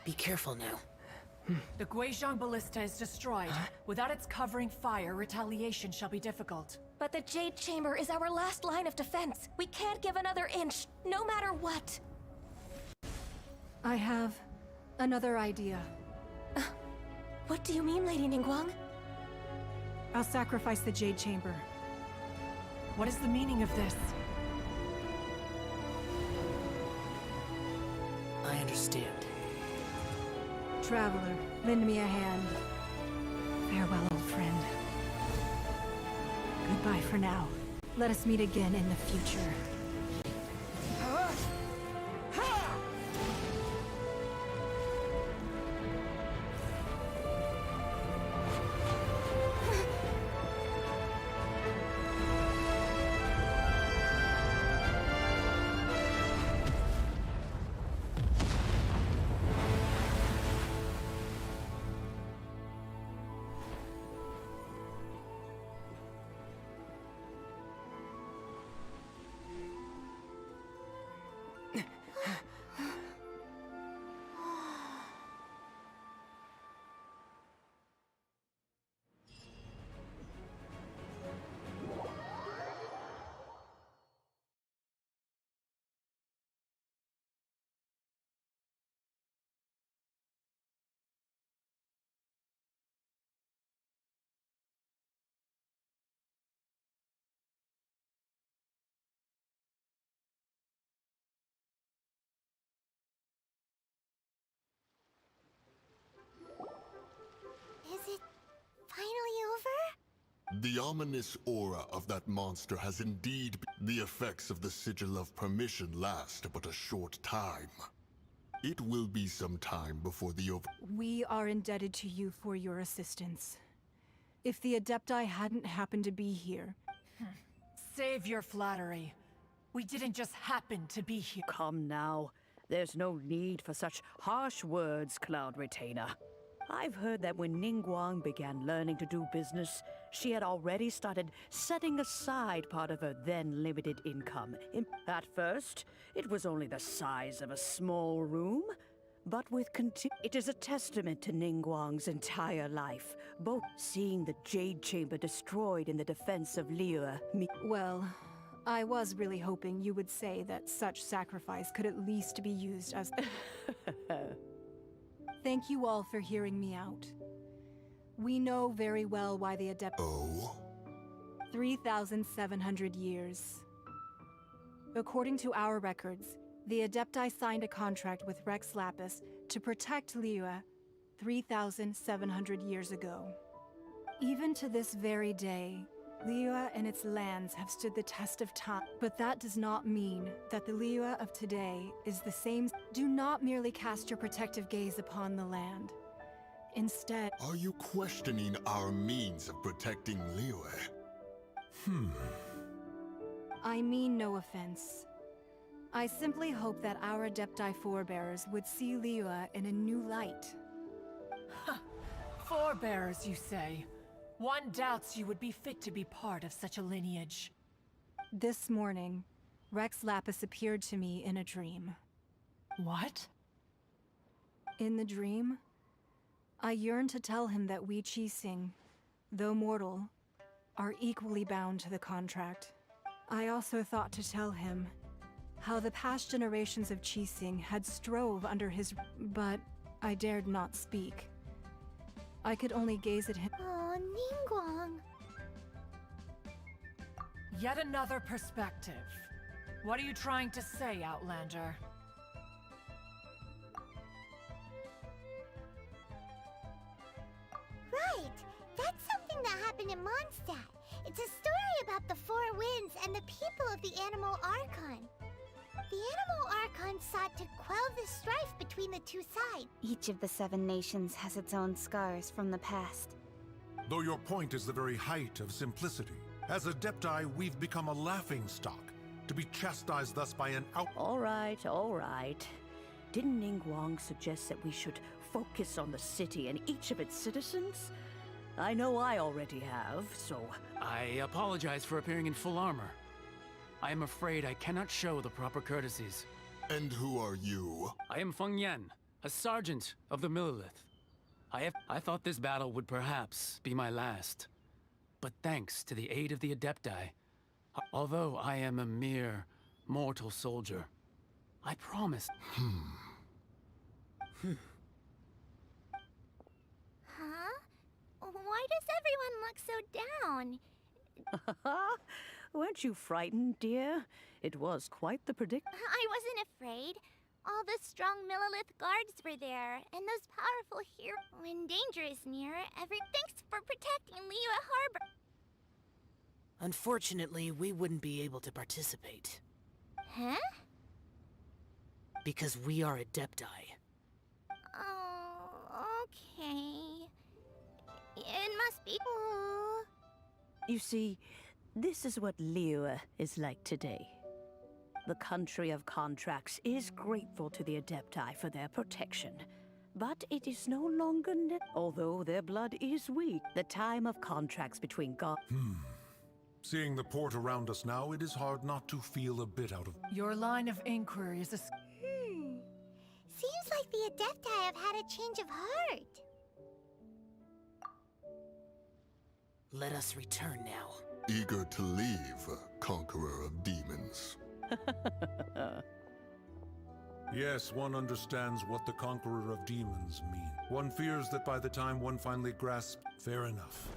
Be careful now. The Guizhong Ballista is destroyed. Without its covering fire, retaliation shall be difficult. But the Jade Chamber is our last line of defense. We can't give another inch, no matter what. I have another idea. What do you mean, Lady Ningguang? I'll sacrifice the Jade Chamber. What is the meaning of this? I understand. Traveler, lend me a hand. Farewell, old friend. Goodbye for now. Let us meet again in the future. Is it finally over? The ominous aura of that monster has indeed the effects of the Sigil of Permission last but a short time. It will be some time before the We are indebted to you for your assistance. If the Adepti hadn't happened to be here... Save your flattery. We didn't just happen to be here. Come now. There's no need for such harsh words, Cloud Retainer. I've heard that when Ningguang began learning to do business, she had already started setting aside part of her then limited income. At first, it was only the size of a small room, but with it is a testament to Ningguang's entire life, both seeing the Jade Chamber destroyed in the defense of Liyue. Well, I was really hoping you would say that such sacrifice could at least be used as... Thank you all for hearing me out. We know very well why the Adept... Oh? 3,700 years. According to our records, the Adepti signed a contract with Rex Lapis to protect Liyue 3,700 years ago. Even to this very day, Liyue and its lands have stood the test of time. But that does not mean that the Liyue of today is the same. Do not merely cast your protective gaze upon the land. Instead... Are you questioning our means of protecting Liyue? I mean no offense. I simply hope that our Adepti forebears would see Liyue in a new light. Forebears, you say? One doubts you would be fit to be part of such a lineage. This morning, Rex Lapis appeared to me in a dream. What? In the dream, I yearned to tell him that we Qixing, though mortal, are equally bound to the contract. I also thought to tell him how the past generations of Qixing had strove under his... But I dared not speak. I could only gaze at him. Oh, Ningguang. Yet another perspective. What are you trying to say, Outlander? Right! That's something that happened in Mondstadt. It's a story about the Four Winds and the people of the Animal Archon. The Animal Archon sought to quell the strife between the two sides. Each of the 7 nations has its own scars from the past. Though your point is the very height of simplicity. As Adepti, we've become a laughingstock, to be chastised thus by an out... All right, all right. Didn't Ningguang suggest that we should focus on the city and each of its citizens? I know I already have, so... I apologize for appearing in full armor. I am afraid I cannot show the proper courtesies. And who are you? I am Feng Yan, a sergeant of the Millilith. I thought this battle would perhaps be my last. But thanks to the aid of the Adepti, although I am a mere mortal soldier, I promise. Huh? Why does everyone look so down? Weren't you frightened, dear? It was quite the I wasn't afraid. All the strong Millilith guards were there, and those powerful heroes. When danger is near, thanks for protecting Liyue Harbor. Unfortunately, we wouldn't be able to participate. Huh? Because we are Adepti. Oh, okay. It must be cool. You see, this is what Liyue is like today. The country of contracts is grateful to the Adepti for their protection. But it is no longer although their blood is weak. The time of contracts between God... Seeing the port around us now, it is hard not to feel a bit out of... Your line of inquiry is a... Seems like the Adepti have had a change of heart. Let us return now. Eager to leave, Conqueror of Demons. Yes, one understands what the Conqueror of Demons mean. One fears that by the time one finally grasps... Fair enough.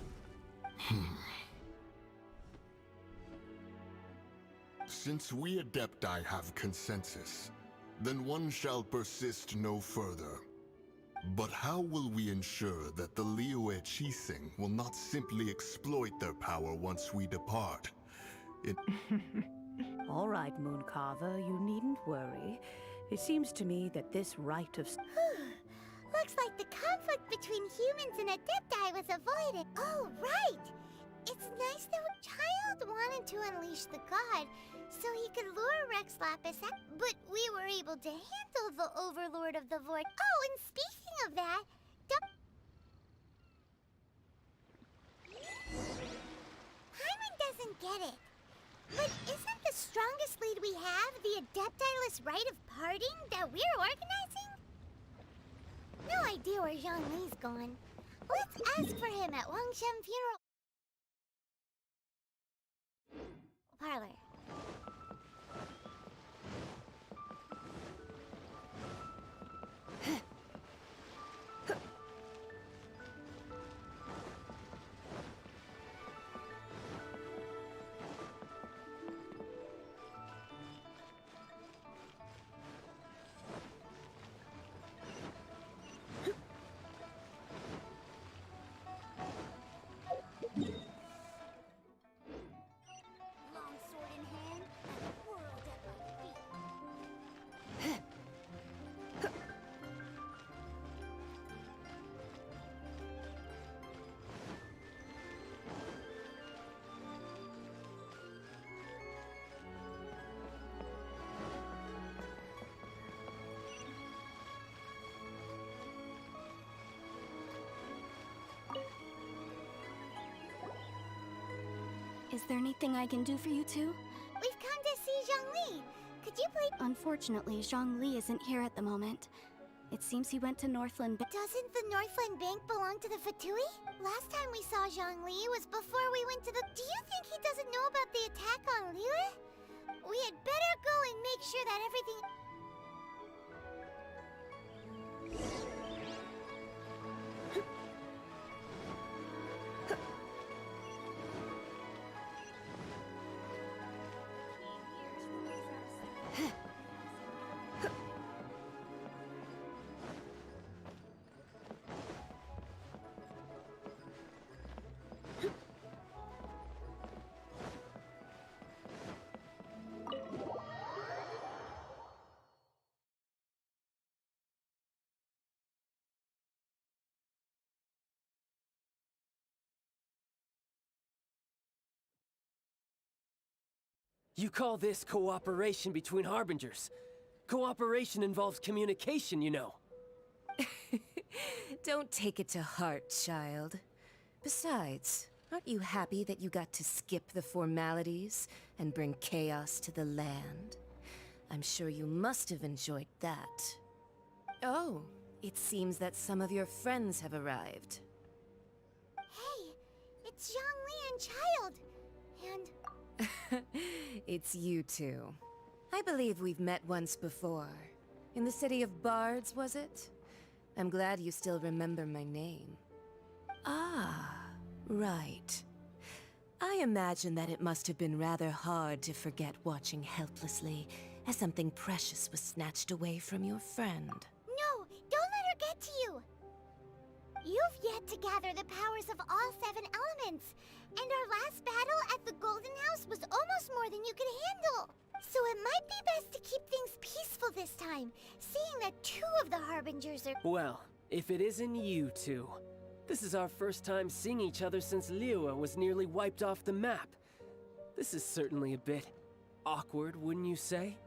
Since we Adepti have consensus, then one shall persist no further. But how will we ensure that the Liyue Qixing will not simply exploit their power once we depart? All right, Mooncarver, you needn't worry. It seems to me that this rite of... Looks like the conflict between humans and Adepti was avoided. Oh, right! It's nice that a child wanted to unleash the god, so he could lure Rex Lapis out, but we were able to handle the Overlord of the Void. Oh, and speaking of that, Hyman doesn't get it. But isn't the strongest lead we have the Adepti-less rite of parting that we're organizing? No idea where Zhongli's gone. Let's ask for him at Wangshen Funeral Parlor. Longsword in hand, and a world at my feet. Is there anything I can do for you two? We've come to see Zhongli. Could you please... Unfortunately, Zhongli isn't here at the moment. It seems he went to Northland. Doesn't the Northland Bank belong to the Fatui? Last time we saw Zhongli was before we went to the... Do you think he doesn't know about the attack on Liyue? We had better go and make sure that everything... You call this cooperation between Harbingers? Cooperation involves communication, you know. Don't take it to heart, child. Besides, aren't you happy that you got to skip the formalities and bring chaos to the land? I'm sure you must have enjoyed that. Oh, It seems that some of your friends have arrived. Hey, it's Zhongli and Child. And It's you two. I believe we've met once before. In the city of Bards, was it? I'm glad you still remember my name. Ah, right. I imagine that it must have been rather hard to forget watching helplessly as something precious was snatched away from your friend. no, don't let her get to you. You've yet to gather the powers of all 7 elements, and our last battle at the Golden House was almost more than you could handle. So it might be best to keep things peaceful this time, seeing that 2 of the Harbingers are— Well, if it isn't you two. This is our first time seeing each other since Liyue was nearly wiped off the map. This is certainly a bit awkward, wouldn't you say?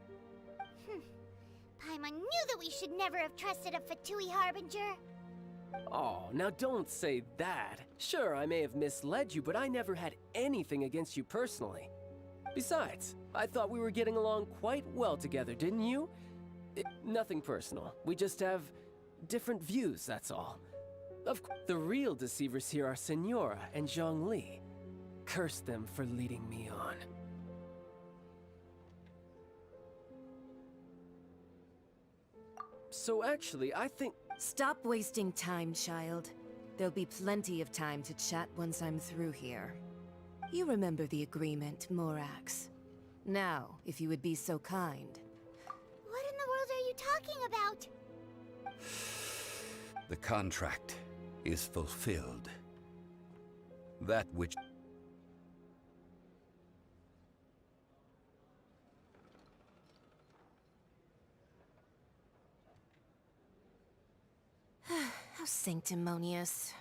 Paimon knew that we should never have trusted a Fatui Harbinger. Oh, now don't say that. Sure, I may have misled you, but I never had anything against you personally. Besides, I thought we were getting along quite well together, didn't you? Nothing personal. We just have different views, that's all. Of course, the real deceivers here are Senora and Zhongli. Curse them for leading me on. So actually, I think— Stop wasting time, child. There'll be plenty of time to chat once I'm through here. You remember the agreement, Morax. Now, if you would be so kind. What in the world are you talking about? The contract is fulfilled. That which... How sanctimonious.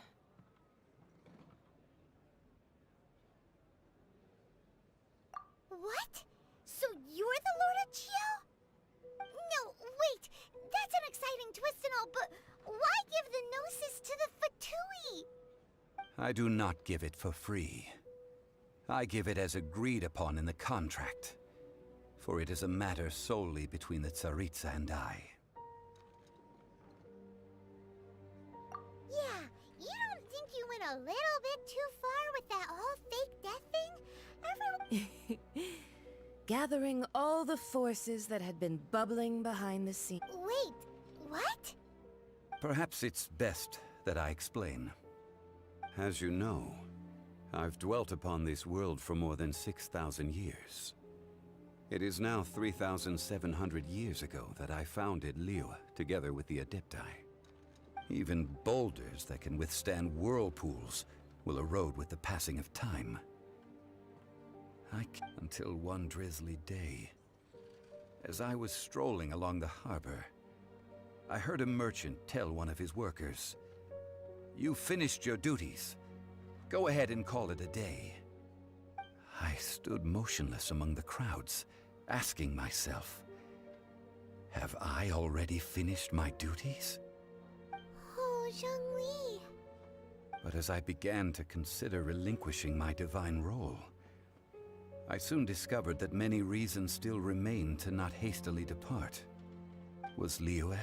What? So you're the Lord of Chio? No, wait. That's an exciting twist and all, but why give the Gnosis to the Fatui? I do not give it for free. I give it as agreed upon in the contract, for it is a matter solely between the Tsaritsa and I. Yeah, you don't think you went a little bit too far with that whole fake death thing? Gathering all the forces that had been bubbling behind the scenes. Wait, what? Perhaps it's best that I explain. As you know, I've dwelt upon this world for more than 6,000 years. It is now 3,700 years ago that I founded Liyue together with the Adepti. Even boulders that can withstand whirlpools will erode with the passing of time. Until one drizzly day, as I was strolling along the harbor, I heard a merchant tell one of his workers, "You finished your duties. Go ahead and call it a day." I stood motionless among the crowds, asking myself, have I already finished my duties? Oh, Zhongli. But as I began to consider relinquishing my divine role, I soon discovered that many reasons still remained to not hastily depart. Was Liyue,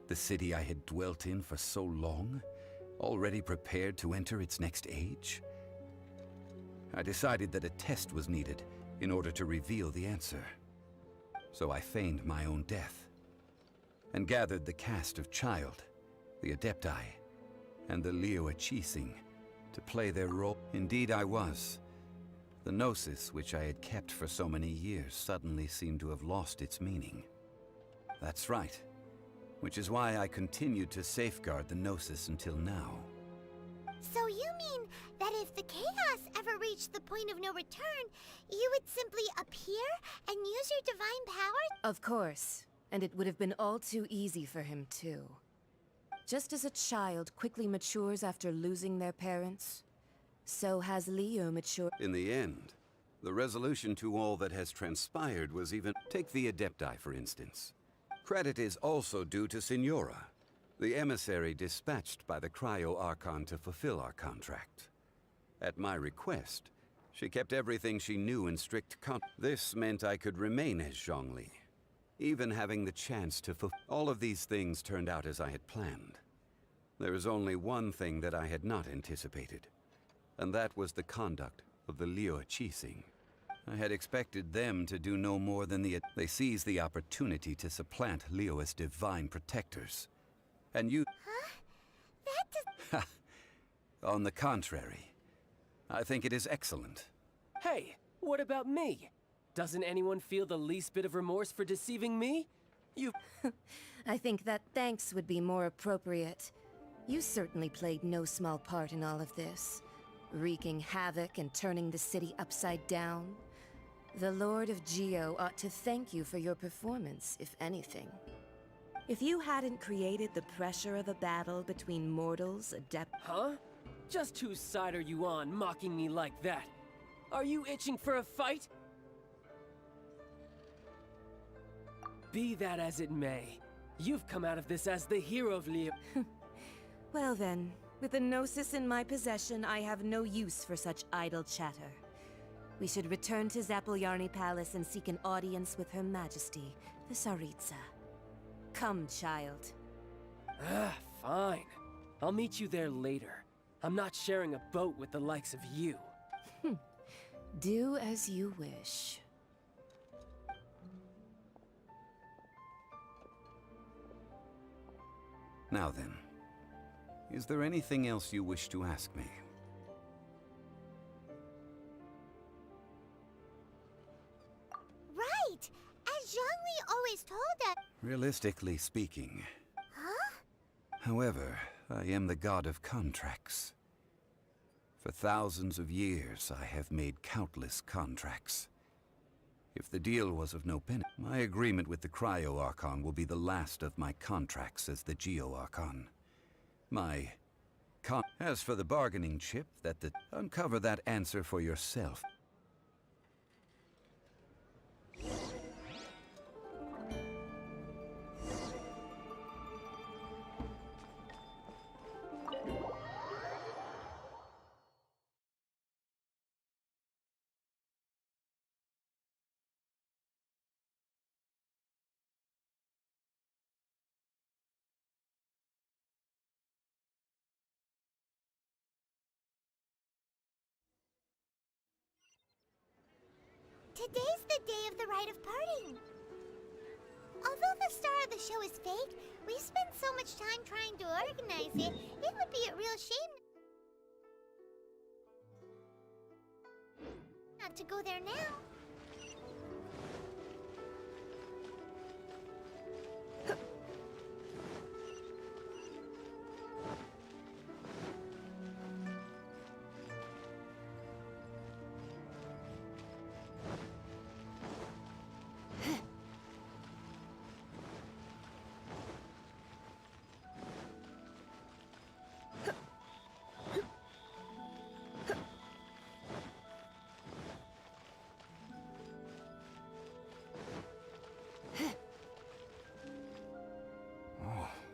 the city I had dwelt in for so long, already prepared to enter its next age? I decided that a test was needed in order to reveal the answer. So I feigned my own death, and gathered the cast of Child, the Adepti, and the Liyue Chising to play their role. Indeed I was. The Gnosis, which I had kept for so many years, suddenly seemed to have lost its meaning. That's right. Which is why I continued to safeguard the Gnosis until now. So you mean that if the chaos ever reached the point of no return, you would simply appear and use your divine power? Of course, and it would have been all too easy for him too. Just as a child quickly matures after losing their parents, so has Liyue matured. In the end, the resolution to all that has transpired was even... Take the Adepti, for instance. Credit is also due to Senora, the emissary dispatched by the Cryo-Archon to fulfill our contract. At my request, she kept everything she knew in strict This meant I could remain as Zhongli, even having the chance to all of these things turned out as I had planned. There is only one thing that I had not anticipated, and that was the conduct of the Liu Qixing. I had expected them to do no more than they seized the opportunity to supplant Liu as divine protectors. And you... Huh? That does... On the contrary, I think it is excellent. Hey, what about me? Doesn't anyone feel the least bit of remorse for deceiving me? You... I think that thanks would be more appropriate. You certainly played no small part in all of this, wreaking havoc and turning the city upside down. The Lord of Geo ought to thank you for your performance, if anything. If you hadn't created the pressure of a battle between mortals, adept... Huh? Just whose side are you on, mocking me like that? Are you itching for a fight? Be that as it may, you've come out of this as the hero of Liu. Well then, with the Gnosis in my possession, I have no use for such idle chatter. We should return to Zapoljarny Palace and seek an audience with Her Majesty, the Tsaritsa. Come, child. Fine. I'll meet you there later. I'm not sharing a boat with the likes of you. Do as you wish. Now then, is there anything else you wish to ask me? Right! As Zhongli always told us... Realistically speaking. Huh? However, I am the god of contracts. For thousands of years, I have made countless contracts. If the deal was of no benefit, my agreement with the Cryo Archon will be the last of my contracts as the Geo Archon. As for the bargaining chip, uncover that answer for yourself. Today's the day of the rite of parting. Although the star of the show is fake, we've spent so much time trying to organize it, it would be a real shame not to go there now.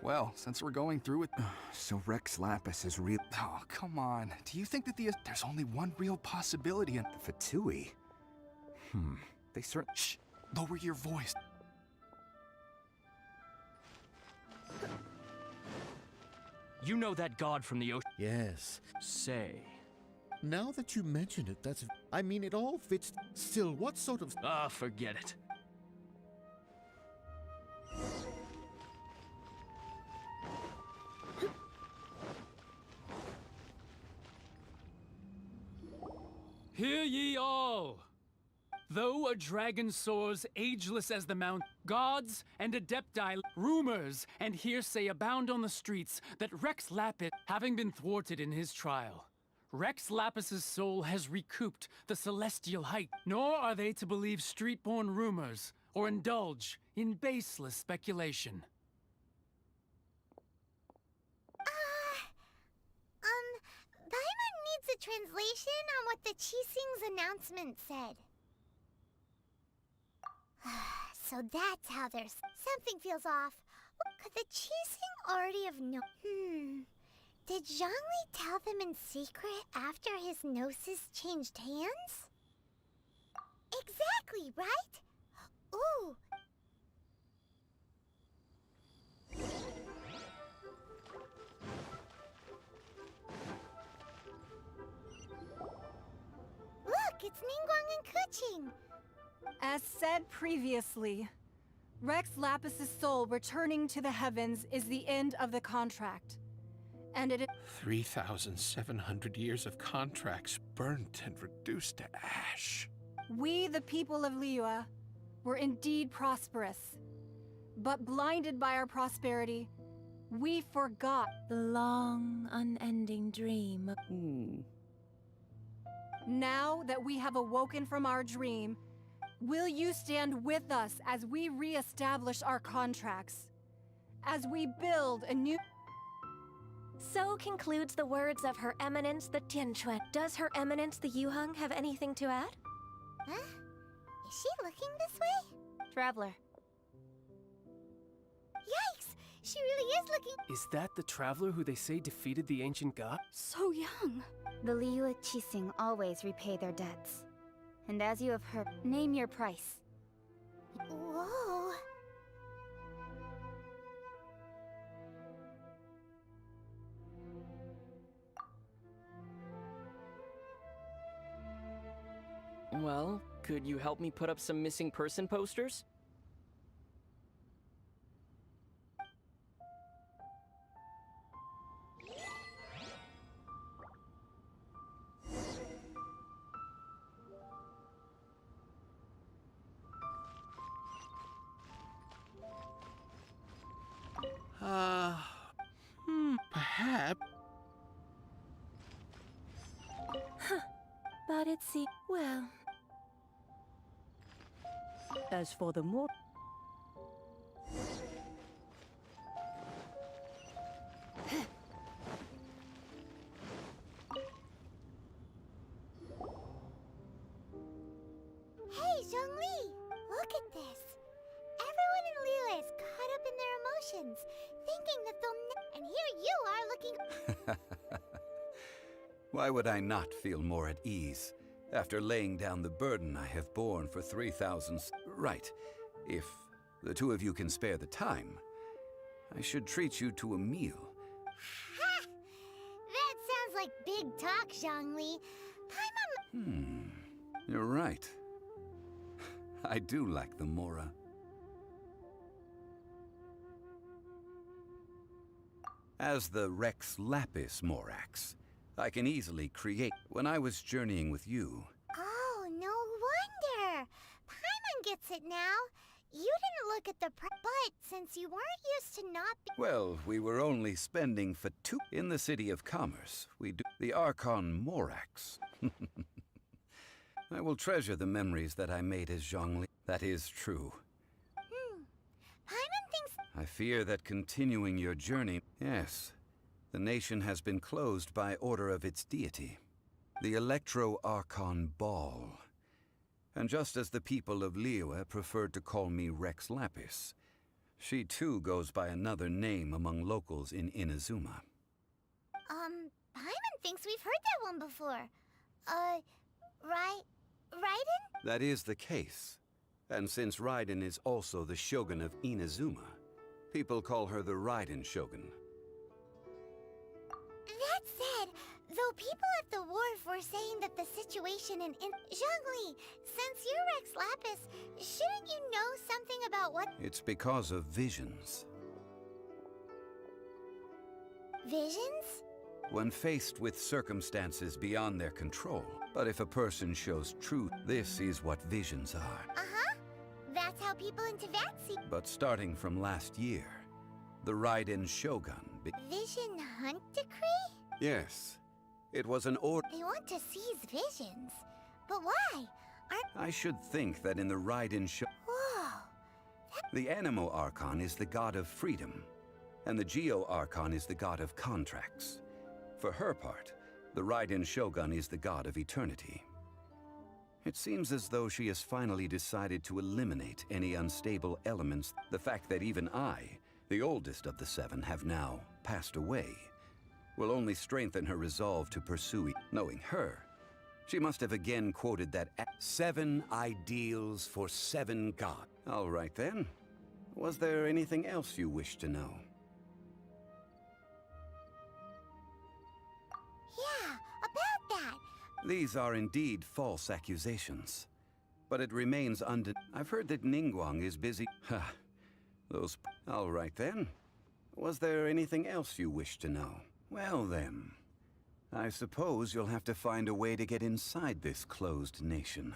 Well, since we're going through it... So Rex Lapis is real... Oh, come on. Do you think that there's only one real possibility in... The Fatui? They certainly... Shh! Lower your voice. You know that god from the ocean? Yes. Say. Now that you mention it, that's... I mean, it all fits... Still, what sort of... Forget it. Hear ye all! Though a dragon soars ageless as the mount, gods and adepti, rumors and hearsay abound on the streets that Rex Lapis, having been thwarted in his trial, Rex Lapis's soul has recouped the celestial height, nor are they to believe street-born rumors or indulge in baseless speculation. Paimon needs a translation on what the Qixing's announcement said. So that's how there's... Something feels off. Could the Qixing already have known? Did Zhongli tell them in secret after his Gnosis changed hands? Exactly, right? Ooh. Look, it's Ningguang and Kuching. As said previously, Rex Lapis's soul returning to the heavens is the end of the contract. And it 3,700 years of contracts burnt and reduced to ash. We, the people of Liyue, were indeed prosperous. But blinded by our prosperity, we forgot the long, unending dream of... Now that we have awoken from our dream, will you stand with us as we re-establish our contracts? As we build a new... So concludes the words of Her Eminence the Tianquan. Does Her Eminence the Yuheng have anything to add? Huh? Is she looking this way? Traveler. Yikes! She really is looking... Is that the traveler who they say defeated the ancient god? So young. The Liyue Qixing always repay their debts. And as you have heard, name your price. Whoa. Well, could you help me put up some missing person posters? Perhaps. But it seems... well... As for the more... Hey, Zhongli! Look at this! Everyone in Liyue is caught up in their emotions, thinking that they'll and here you are looking... Why would I not feel more at ease after laying down the burden I have borne for 3,000... Right. If the two of you can spare the time, I should treat you to a meal. Ha! That sounds like big talk, Zhongli. You're right. I do like the Mora. As the Rex Lapis Morax, I can easily create. When I was journeying with you... Oh, no wonder! Paimon gets it now. You didn't look at the but since you weren't used to not be... Well, we were only spending for two... In the City of Commerce, we do... The Archon Morax. I will treasure the memories that I made as Zhongli. That is true. Paimon thinks... I fear that continuing your journey... Yes. The nation has been closed by order of its deity, the Electro-Archon Ball. And just as the people of Liyue preferred to call me Rex Lapis, she too goes by another name among locals in Inazuma. Paimon thinks we've heard that one before. Raiden? That is the case. And since Raiden is also the Shogun of Inazuma, people call her the Raiden Shogun. That said, though people at the wharf were saying that the situation in Zhongli, since you're Rex Lapis, shouldn't you know something about what... It's because of visions. Visions? When faced with circumstances beyond their control. But if a person shows truth, this is what visions are. Uh-huh. That's how people in Teyvat see... But starting from last year, the Raiden Shogun... Vision Hunt Decree? Yes. It was an order... They want to seize visions. But why? I should think that in the Raiden Shogun... Whoa. The Animo Archon is the god of freedom, and the Geo Archon is the god of contracts. For her part, the Raiden Shogun is the god of eternity. It seems as though she has finally decided to eliminate any unstable elements. The fact that even I, the oldest of the seven, have now passed away, will only strengthen her resolve to pursue it. Knowing her, she must have again quoted that 7 ideals for 7 gods. All right then. Was there anything else you wish to know? Yeah, about that. These are indeed false accusations. But it remains I've heard that Ningguang is busy. Ha. Those... All right then. Was there anything else you wish to know? Well then, I suppose you'll have to find a way to get inside this closed nation.